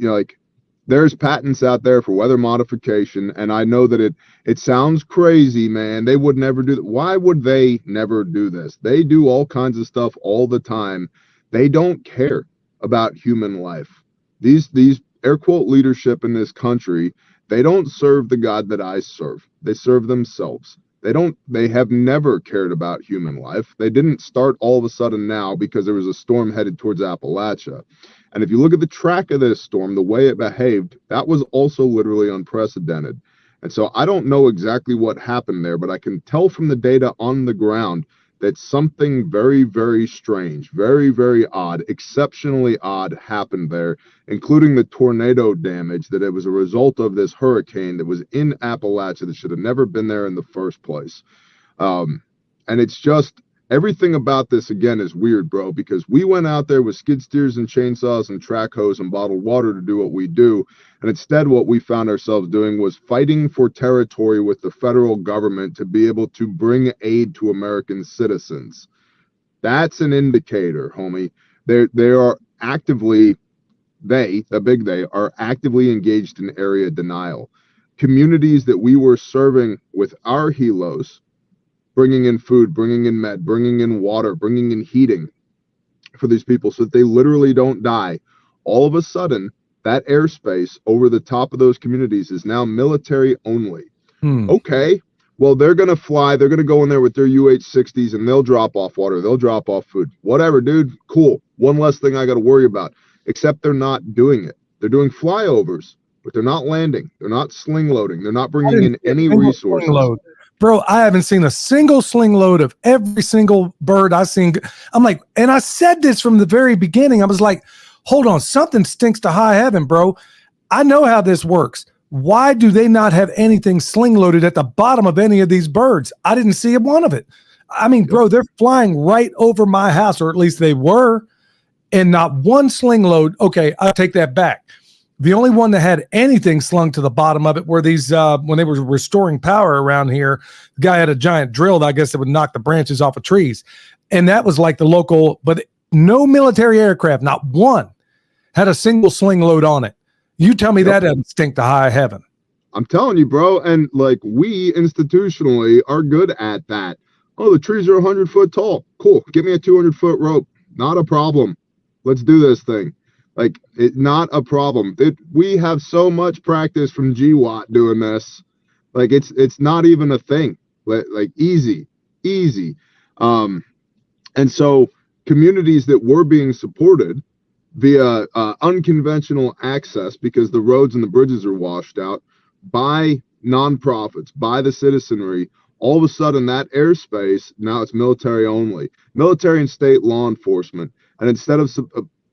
there's patents out there for weather modification, and I know that it sounds crazy, man. They would never do that. Why would they never do this? They do all kinds of stuff all the time. They don't care about human life. These air quote leadership in this country, they don't serve the God that I serve. They serve themselves. They have never cared about human life. They didn't start all of a sudden now because there was a storm headed towards Appalachia. And if you look at the track of this storm, the way it behaved, that was also literally unprecedented. And so I don't know exactly what happened there, but I can tell from the data on the ground that something very, very strange, very, very odd, exceptionally odd happened there, including the tornado damage, that it was a result of this hurricane that was in Appalachia that should have never been there in the first place. And it's just, everything about this, again, is weird, bro, because we went out there with skid steers and chainsaws and track hose and bottled water to do what we do. And instead, what we found ourselves doing was fighting for territory with the federal government to be able to bring aid to American citizens. That's an indicator, homie. The big they, are actively engaged in area denial. Communities that we were serving with our helos, bringing in food, bringing in med, bringing in water, bringing in heating for these people so that they literally don't die. All of a sudden, that airspace over the top of those communities is now military only. Okay, well, they're going to fly. They're going to go in there with their UH-60s and they'll drop off water. They'll drop off food. Whatever, dude. Cool. One less thing I got to worry about, except they're not doing it. They're doing flyovers, but they're not landing. They're not sling loading. They're not bringing in any resources. Bro, I haven't seen a single sling load of every single bird I've seen. I'm like, and I said this from the very beginning. I was like, hold on, something stinks to high heaven, bro. I know how this works. Why do they not have anything sling loaded at the bottom of any of these birds? I didn't see one of it. I mean, bro, they're flying right over my house, or at least they were, and not one sling load. Okay, I'll take that back. The only one that had anything slung to the bottom of it were these, when they were restoring power around here, the guy had a giant drill, I guess, that would knock the branches off of trees. And that was like the local, but no military aircraft, not one, had a single sling load on it. You tell me that doesn't stink to high heaven. I'm telling you, bro. And like, we institutionally are good at that. Oh, the trees are 100 foot tall. Cool. Give me a 200-foot rope. Not a problem. Let's do this thing. Like, it's not a problem. We have so much practice from GWAT doing this. Like, it's not even a thing. Like easy. And so communities that were being supported via unconventional access, because the roads and the bridges are washed out, by nonprofits, by the citizenry, all of a sudden that airspace, now it's military only. Military and state law enforcement. And instead of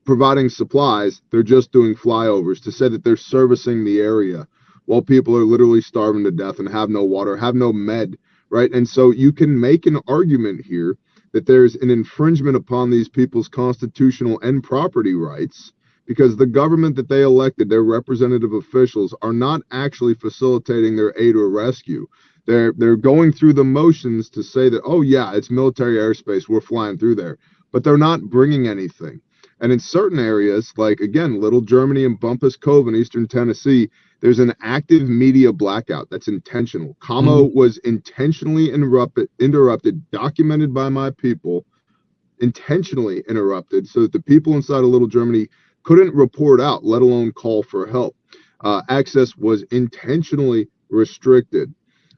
providing supplies, they're just doing flyovers to say that they're servicing the area while people are literally starving to death and have no water, have no med, right? And so you can make an argument here that there's an infringement upon these people's constitutional and property rights, because the government that they elected, their representative officials, are not actually facilitating their aid or rescue. They're going through the motions to say that, oh yeah, it's military airspace, we're flying through there, but they're not bringing anything. And in certain areas, like, again, Little Germany and Bumpus Cove in eastern Tennessee, there's an active media blackout that's intentional. Commo was intentionally interrupted, documented by my people, intentionally interrupted, so that the people inside of Little Germany couldn't report out, let alone call for help. Access was intentionally restricted.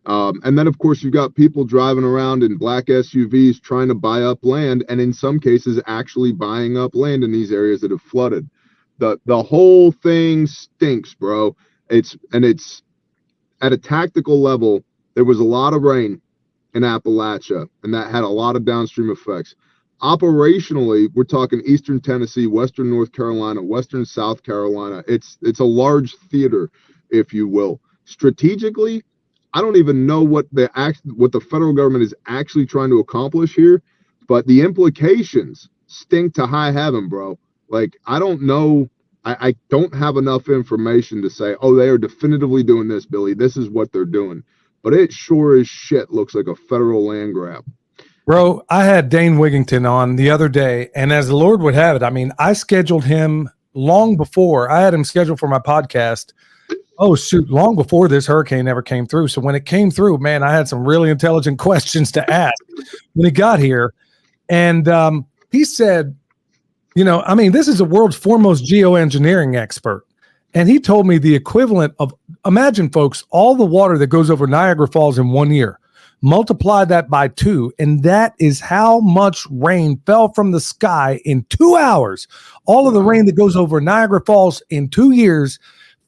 And then, of course, you've got people driving around in black SUVs trying to buy up land, and in some cases actually buying up land in these areas that have flooded. The whole thing stinks, bro. It's at a tactical level. There was a lot of rain in Appalachia, and that had a lot of downstream effects. Operationally, we're talking eastern Tennessee, western North Carolina, western South Carolina. It's a large theater, if you will. Strategically, I don't even know what the federal government is actually trying to accomplish here, but the implications stink to high heaven, bro. Like, I don't know. I don't have enough information to say, oh, they are definitively doing this, Billy. This is what they're doing. But it sure as shit looks like a federal land grab. Bro, I had Dane Wigington on the other day, and as the Lord would have it, I mean, I scheduled him long before. I had him scheduled for my podcast. Oh, shoot, long before this hurricane ever came through. So when it came through, man, I had some really intelligent questions to ask when he got here. And he said, you know, I mean, this is the world's foremost geoengineering expert. And he told me the equivalent of, imagine, folks, all the water that goes over Niagara Falls in 1 year. Multiply that by 2, and that is how much rain fell from the sky in 2 hours. All of the rain that goes over Niagara Falls in 2 years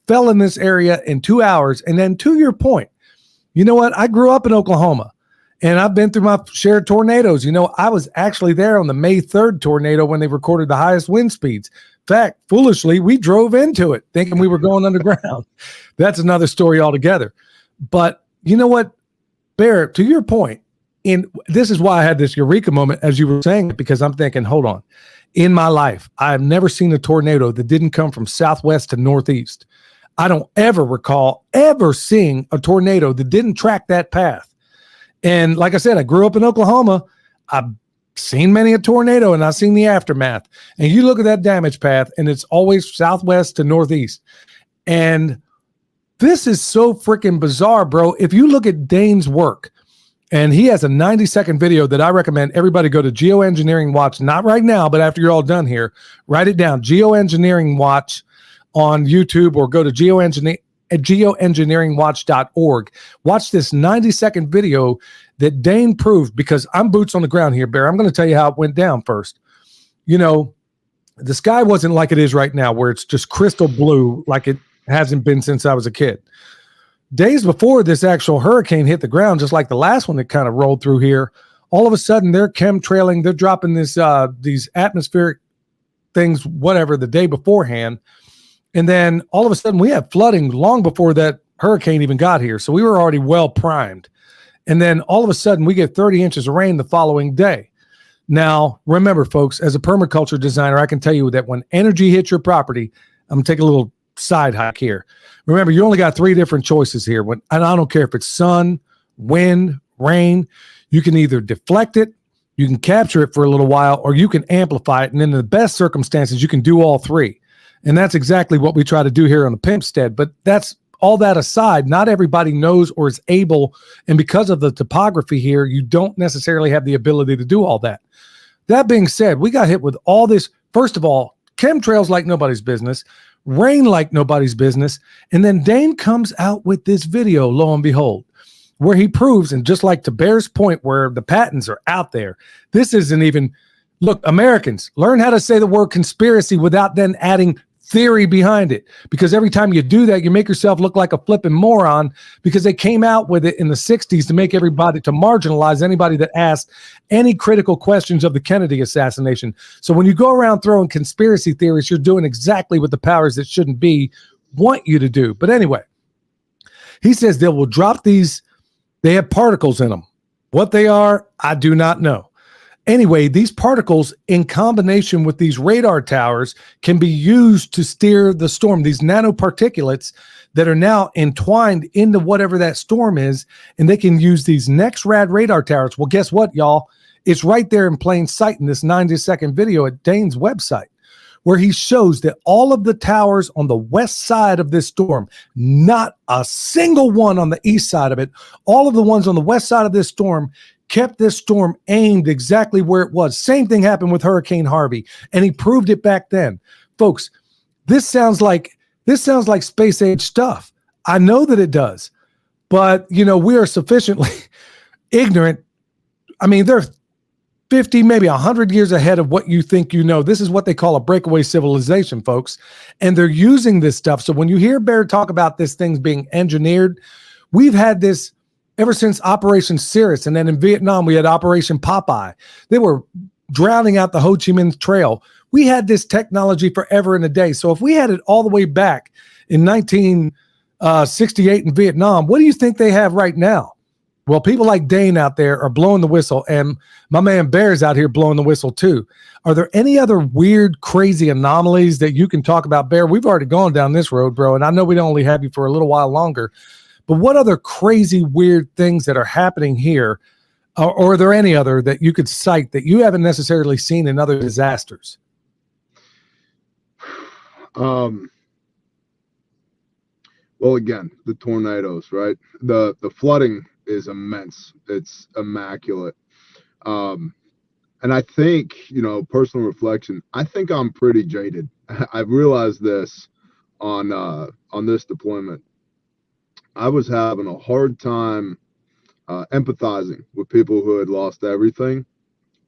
fell in this area in 2 hours. And then, to your point, you know what? I grew up in Oklahoma, and I've been through my share of tornadoes. You know, I was actually there on the May 3rd tornado when they recorded the highest wind speeds. In fact, foolishly, we drove into it thinking we were going underground. That's another story altogether. But you know what, Bear, to your point, this is why I had this eureka moment as you were saying it, because I'm thinking, hold on. In my life, I have never seen a tornado that didn't come from southwest to northeast. I don't ever recall ever seeing a tornado that didn't track that path. And like I said, I grew up in Oklahoma. I've seen many a tornado, and I've seen the aftermath. And you look at that damage path, and it's always southwest to northeast. And this is so freaking bizarre, bro. If you look at Dane's work, and he has a 90-second video that I recommend everybody go to Geoengineering Watch, not right now, but after you're all done here, write it down, Geoengineering Watch on YouTube, or go to geoengineeringwatch.org. Watch this 90-second video that Dane proved, because I'm boots on the ground here, Bear. I'm going to tell you how it went down first. You know, the sky wasn't like it is right now, where it's just crystal blue like it hasn't been since I was a kid. Days before this actual hurricane hit the ground, just like the last one that kind of rolled through here, all of a sudden they're chemtrailing, they're dropping this these atmospheric things, whatever, the day beforehand. And then all of a sudden we had flooding long before that hurricane even got here. So we were already well primed. And then all of a sudden we get 30 inches of rain the following day. Now, remember, folks, as a permaculture designer, I can tell you that when energy hits your property, I'm going to take a little side hike here. Remember, you only got 3 different choices here. And I don't care if it's sun, wind, rain. You can either deflect it, you can capture it for a little while, or you can amplify it. And in the best circumstances, you can do all 3. And that's exactly what we try to do here on the Pimpstead. But that's all that aside, not everybody knows or is able. And because of the topography here, you don't necessarily have the ability to do all that. That being said, we got hit with all this. First of all, chemtrails like nobody's business, rain like nobody's business. And then Dane comes out with this video, lo and behold, where he proves, and just like to Bear's point, where the patents are out there, this isn't even, look, Americans, learn how to say the word conspiracy without then adding theory behind it, because every time you do that, you make yourself look like a flipping moron, because they came out with it in the 60s to make everybody, to marginalize anybody that asked any critical questions of the Kennedy assassination. So when you go around throwing conspiracy theories, you're doing exactly what the powers that shouldn't be want you to do. But anyway, he says they will drop these, they have particles in them. What they are, I do not know. Anyway, these particles in combination with these radar towers can be used to steer the storm, these nanoparticulates that are now entwined into whatever that storm is, and they can use these next rad radar towers. Well, guess what, y'all? It's right there in plain sight in this 90-second video at Dane's website, where he shows that all of the towers on the west side of this storm, not a single one on the east side of it, all of the ones on the west side of this storm kept this storm aimed exactly where it was. Same thing happened with Hurricane Harvey, and he proved it back then. Folks, this sounds like space age stuff. I know that it does, but we are sufficiently ignorant. I mean, they're 50, maybe 100 years ahead of what you think you know. This is what they call a breakaway civilization, folks. And they're using this stuff. So when you hear Bear talk about this thing's being engineered, we've had this ever since Operation Cirrus. And then in Vietnam, we had Operation Popeye. They were drowning out the Ho Chi Minh Trail. We had this technology forever and a day. So if we had it all the way back in 1968 in Vietnam, what do you think they have right now? Well, people like Dane out there are blowing the whistle, and my man Bear's out here blowing the whistle too. Are there any other weird, crazy anomalies that you can talk about, Bear? We've already gone down this road, bro, and I know we don't only have you for a little while longer, but what other crazy, weird things that are happening here, or are there any other that you could cite that you haven't necessarily seen in other disasters? Well, again, the tornadoes, right? The flooding is immense. It's immaculate. And I think, personal reflection, I think I'm pretty jaded. I've realized this on this deployment. I was having a hard time empathizing with people who had lost everything.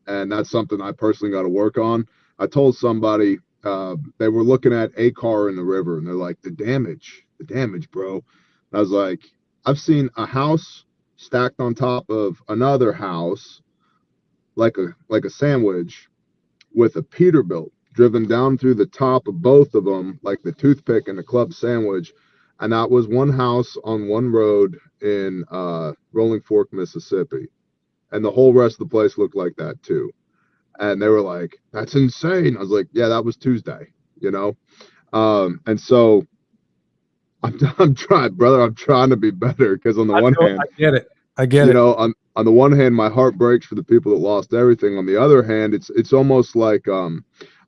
And that's something I personally got to work on. I told somebody, they were looking at a car in the river, and they're like, the damage, bro. And I was like, I've seen a house stacked on top of another house, like a sandwich, with a Peterbilt driven down through the top of both of them, like the toothpick and the club sandwich. And that was one house on one road in Rolling Fork, Mississippi. And the whole rest of the place looked like that too. And they were like, that's insane. I was like, yeah, that was Tuesday, and so I'm trying, brother. I'm trying to be better, because on the one hand, I get it. On the one hand, my heart breaks for the people that lost everything. On the other hand, it's almost like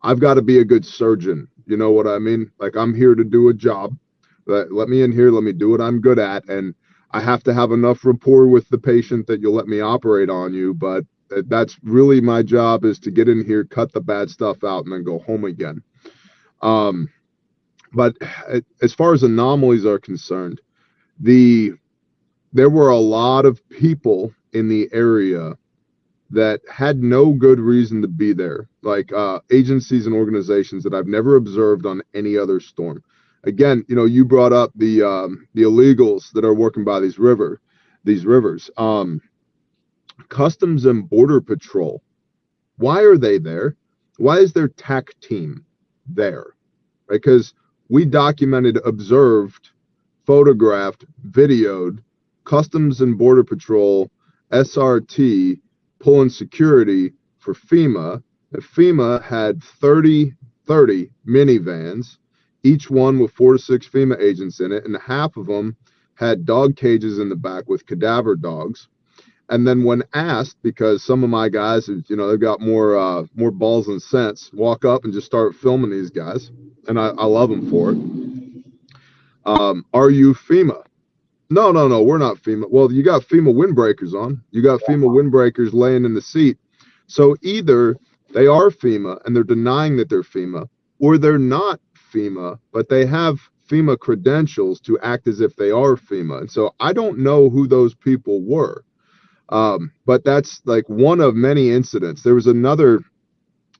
I've got to be a good surgeon. You know what I mean? Like, I'm here to do a job. Let me in here. Let me do what I'm good at, and I have to have enough rapport with the patient that you'll let me operate on you. But that's really my job, is to get in here, cut the bad stuff out, and then go home again. But as far as anomalies are concerned, there were a lot of people in the area that had no good reason to be there, like agencies and organizations that I've never observed on any other storm. Again, you brought up the illegals that are working by these rivers. Customs and Border Patrol, why are they there? Why is their TAC team there? Because we documented, observed, photographed, videoed Customs and Border Patrol, SRT, pulling security for FEMA. And FEMA had 30 minivans, each one with 4 to 6 FEMA agents in it, and half of them had dog cages in the back with cadaver dogs. And then when asked, because some of my guys, they've got more balls and sense, walk up and just start filming these guys, and I love them for it. Are you FEMA? No, we're not FEMA. Well, you got FEMA windbreakers on. You got FEMA windbreakers laying in the seat. So either they are FEMA and they're denying that they're FEMA, or they're not FEMA, but they have FEMA credentials to act as if they are FEMA. And so I don't know who those people were. But that's like one of many incidents. There was another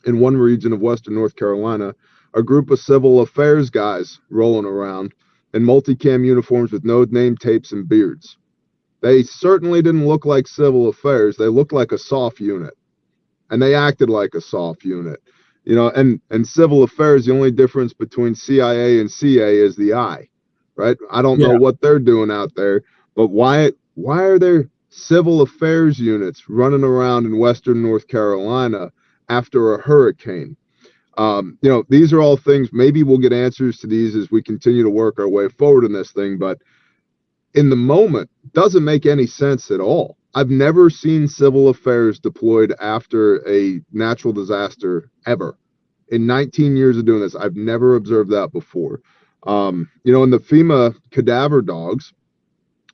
in one region of Western North Carolina, a group of civil affairs guys rolling around in multicam uniforms with no name tapes and beards. They certainly didn't look like civil affairs. They looked like a soft unit, and they acted like a soft unit. And civil affairs, the only difference between CIA and CA is the I, right? I don't know what they're doing out there, but why are there civil affairs units running around in Western North Carolina after a hurricane? These are all things, maybe we'll get answers to these as we continue to work our way forward in this thing, but in the moment, doesn't make any sense at all. I've never seen civil affairs deployed after a natural disaster ever. In 19 years of doing this, I've never observed that before. You know, and the FEMA cadaver dogs,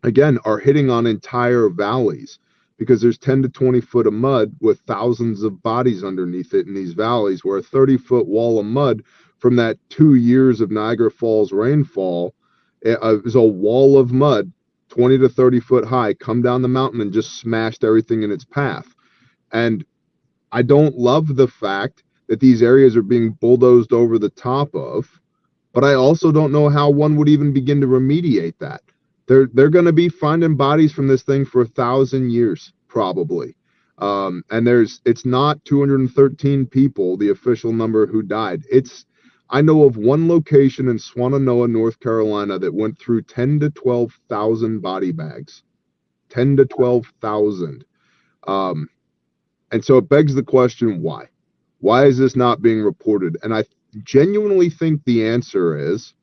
again, are hitting on entire valleys because there's 10 to 20 foot of mud with thousands of bodies underneath it in these valleys, where a 30-foot wall of mud from that 2 years of Niagara Falls rainfall is a wall of mud 20 to 30 foot high, come down the mountain and just smashed everything in its path. And I don't love the fact that these areas are being bulldozed over the top of, but I also don't know how one would even begin to remediate that. They're going to be finding bodies from this thing for 1,000 years, probably. And it's not 213 people, the official number who died. I know of one location in Swannanoa, North Carolina, that went through 10 to 12,000 body bags. 10 to 12,000. And so it begs the question, why? Why is this not being reported? And I genuinely think the answer is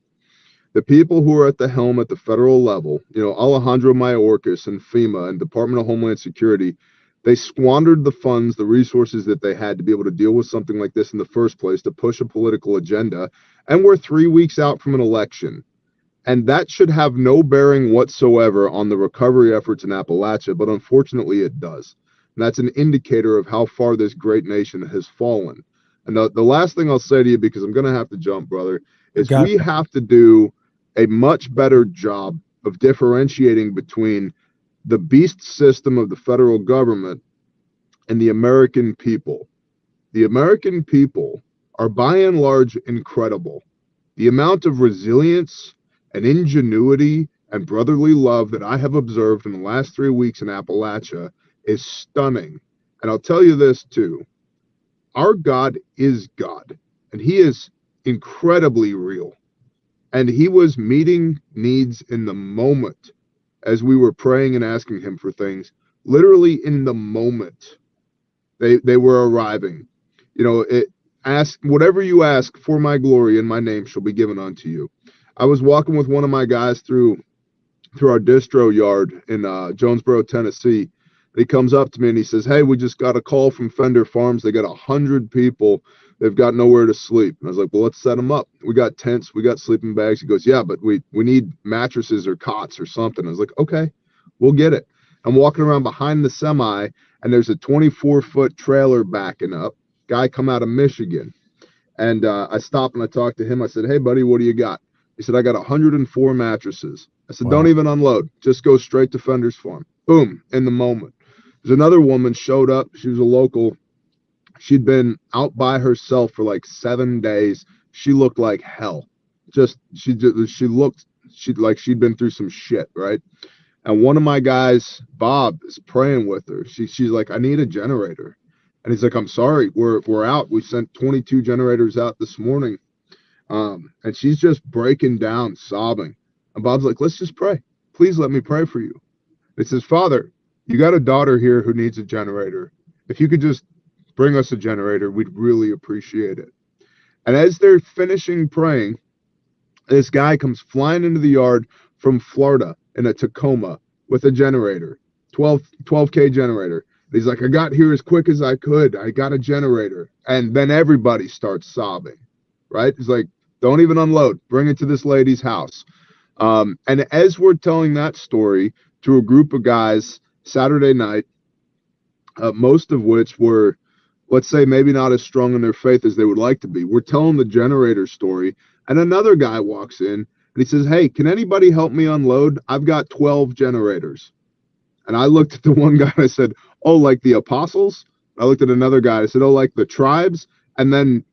the people who are at the helm at the federal level, you know, Alejandro Mayorkas and FEMA and Department of Homeland Security, they squandered the funds, the resources that they had to be able to deal with something like this in the first place, to push a political agenda. And we're 3 weeks out from an election. And that should have no bearing whatsoever on the recovery efforts in Appalachia, but unfortunately it does. And that's an indicator of how far this great nation has fallen. And the last thing I'll say to you, because I'm going to have to jump, brother, is we have to do a much better job of differentiating between the beast system of the federal government and the American people. The American people are by and large incredible. The amount of resilience and ingenuity and brotherly love that I have observed in the last 3 weeks in Appalachia is stunning. And I'll tell you this too. Our God is God, and he is incredibly real. And he was meeting needs in the moment as we were praying and asking him for things. Literally in the moment, they were arriving. You know, ask whatever you ask for my glory, and my name shall be given unto you. I was walking with one of my guys through our distro yard in Jonesboro, Tennessee. He comes up to me and he says, "Hey, we just got a call from Fender Farms. They got 100 people. They've got nowhere to sleep." And I was like, "Well, let's set them up. We got tents, we got sleeping bags." He goes, "Yeah, but we need mattresses or cots or something." I was like, "Okay, we'll get it." I'm walking around behind the semi, and there's a 24-foot trailer backing up. Guy come out of Michigan. And I stopped and I talked to him. I said, "Hey, buddy, what do you got?" He said, "I got 104 mattresses." I said, "Don't even unload. Just go straight to Fender's Farm." Boom, in the moment. There's another woman showed up. She was a local. She'd been out by herself for like 7 days. She looked like hell. She looked like she'd been through some shit, right? And one of my guys, Bob, is praying with her. She's like, "I need a generator." And he's like, "I'm sorry, we're out. We sent 22 generators out this morning." And she's just breaking down, sobbing. And Bob's like, "Let's just pray. Please let me pray for you." It says, "Father, you got a daughter here who needs a generator. If you could just bring us a generator, we'd really appreciate it." And as they're finishing praying, this guy comes flying into the yard from Florida in a Tacoma with a generator, 12K generator. He's like, "I got here as quick as I could. I got a generator." And then everybody starts sobbing, right? He's like, "Don't even unload. Bring it to this lady's house." And as we're telling that story to a group of guys Saturday night, most of which were, let's say, maybe not as strong in their faith as they would like to be, we're telling the generator story. And another guy walks in and he says, "Hey, can anybody help me unload? I've got 12 generators. And I looked at the one guy and I said, "Oh, like the apostles?" I looked at another guy. I said, "Oh, like the tribes?" And then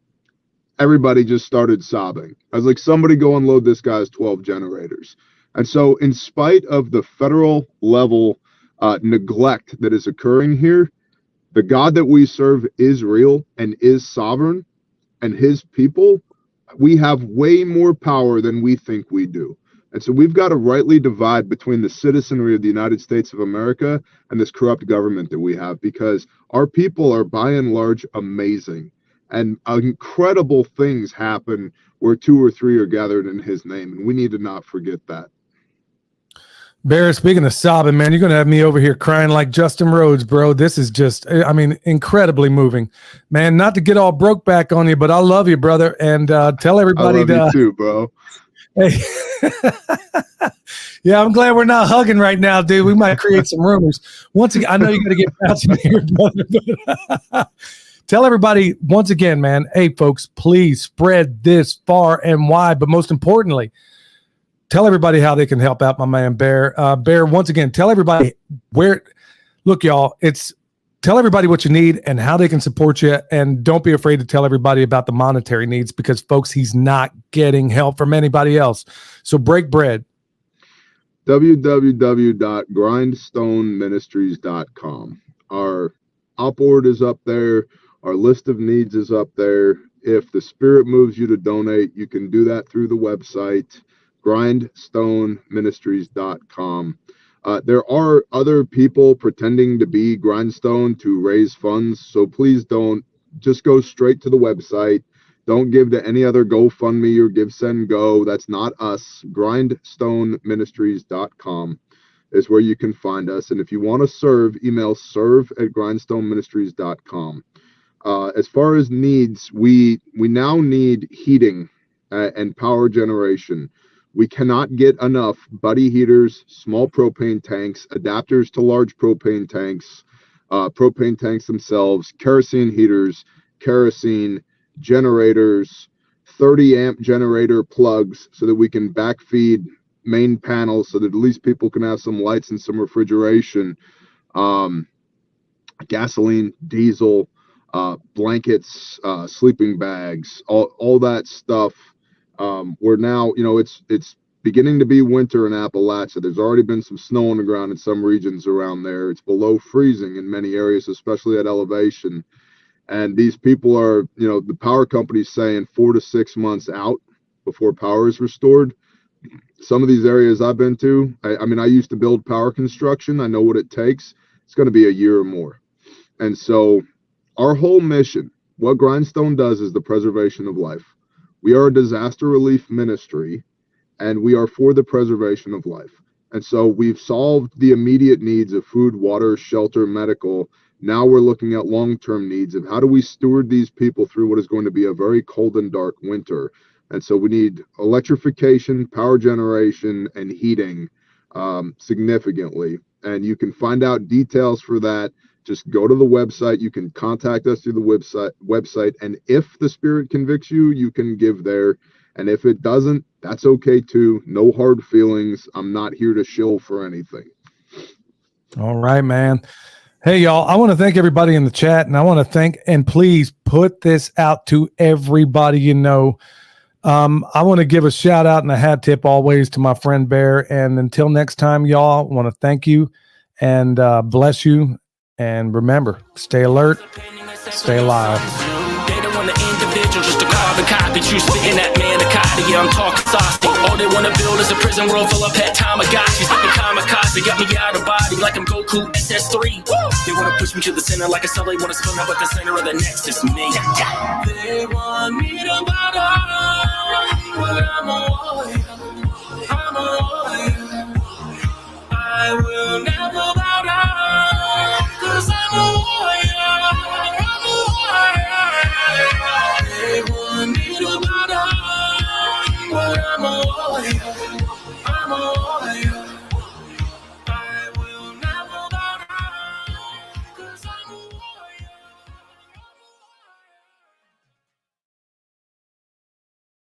everybody just started sobbing. I was like, "Somebody go unload this guy's 12 generators." And so in spite of the federal level neglect that is occurring here, the God that we serve is real and is sovereign, and his people, we have way more power than we think we do. And so we've got to rightly divide between the citizenry of the United States of America and this corrupt government that we have, because our people are by and large amazing. And incredible things happen where 2 or 3 are gathered in his name. And we need to not forget that. Bear, speaking of sobbing, man, you're going to have me over here crying like Justin Rhodes, bro. This is just, I mean, incredibly moving. Man, not to get all broke back on you, but I love you, brother. And tell everybody I love you too, bro. Hey. Yeah, I'm glad we're not hugging right now, dude. We might create some rumors. Once again, I know you got to get bouncing here, brother. But, tell everybody once again, man. Hey, folks, please spread this far and wide. But most importantly, tell everybody how they can help out my man Bear. Bear, once again, tell everybody where. Look, y'all, tell everybody what you need and how they can support you. And don't be afraid to tell everybody about the monetary needs because, folks, he's not getting help from anybody else. So break bread. www.grindstoneministries.com. Our op board is up there. Our list of needs is up there. If the spirit moves you to donate, you can do that through the website, grindstoneministries.com. There are other people pretending to be Grindstone to raise funds, so please don't. Just go straight to the website. Don't give to any other GoFundMe or GiveSendGo. That's not us. grindstoneministries.com is where you can find us. And if you want to serve, email serve@grindstoneministries.com. As far as needs, we now need heating and power generation. We cannot get enough buddy heaters, small propane tanks, adapters to large propane tanks themselves, kerosene heaters, kerosene, generators, 30 amp generator plugs so that we can backfeed main panels so that at least people can have some lights and some refrigeration, gasoline, diesel, blankets, sleeping bags, all that stuff. We're now, it's beginning to be winter in Appalachia. There's already been some snow on the ground in some regions around there. It's below freezing in many areas, especially at elevation. And these people are, the power company's saying 4 to 6 months out before power is restored. Some of these areas I've been to, I used to build power construction. I know what it takes. It's going to be a year or more. And so our whole mission, what Grindstone does is the preservation of life. We are a disaster relief ministry, and we are for the preservation of life. And so we've solved the immediate needs of food, water, shelter, medical. Now we're looking at long-term needs of how do we steward these people through what is going to be a very cold and dark winter. And so we need electrification, power generation, and heating significantly. And you can find out details for that. Just go to the website. You can contact us through the website. And if the spirit convicts you, you can give there. And if it doesn't, that's okay too. No hard feelings. I'm not here to shill for anything. All right, man. Hey, y'all, I want to thank everybody in the chat, and I want to thank, and please put this out to everybody you know. I want to give a shout out and a hat tip always to my friend Bear. And until next time, y'all, I want to thank you and bless you. And remember, stay alert, stay alive. They don't want an individual, just a carbon copy. You spitting that manicotti, yeah, I'm talking saucy. All they want to build is a prison world full of pet Tamagotchis. Like a kamikaze, got me out of body like I'm Goku SS3. They want to push me to the center like a cell. They want to spin up at the center of the nexus, me. They want me to bow down, but I'm a warrior.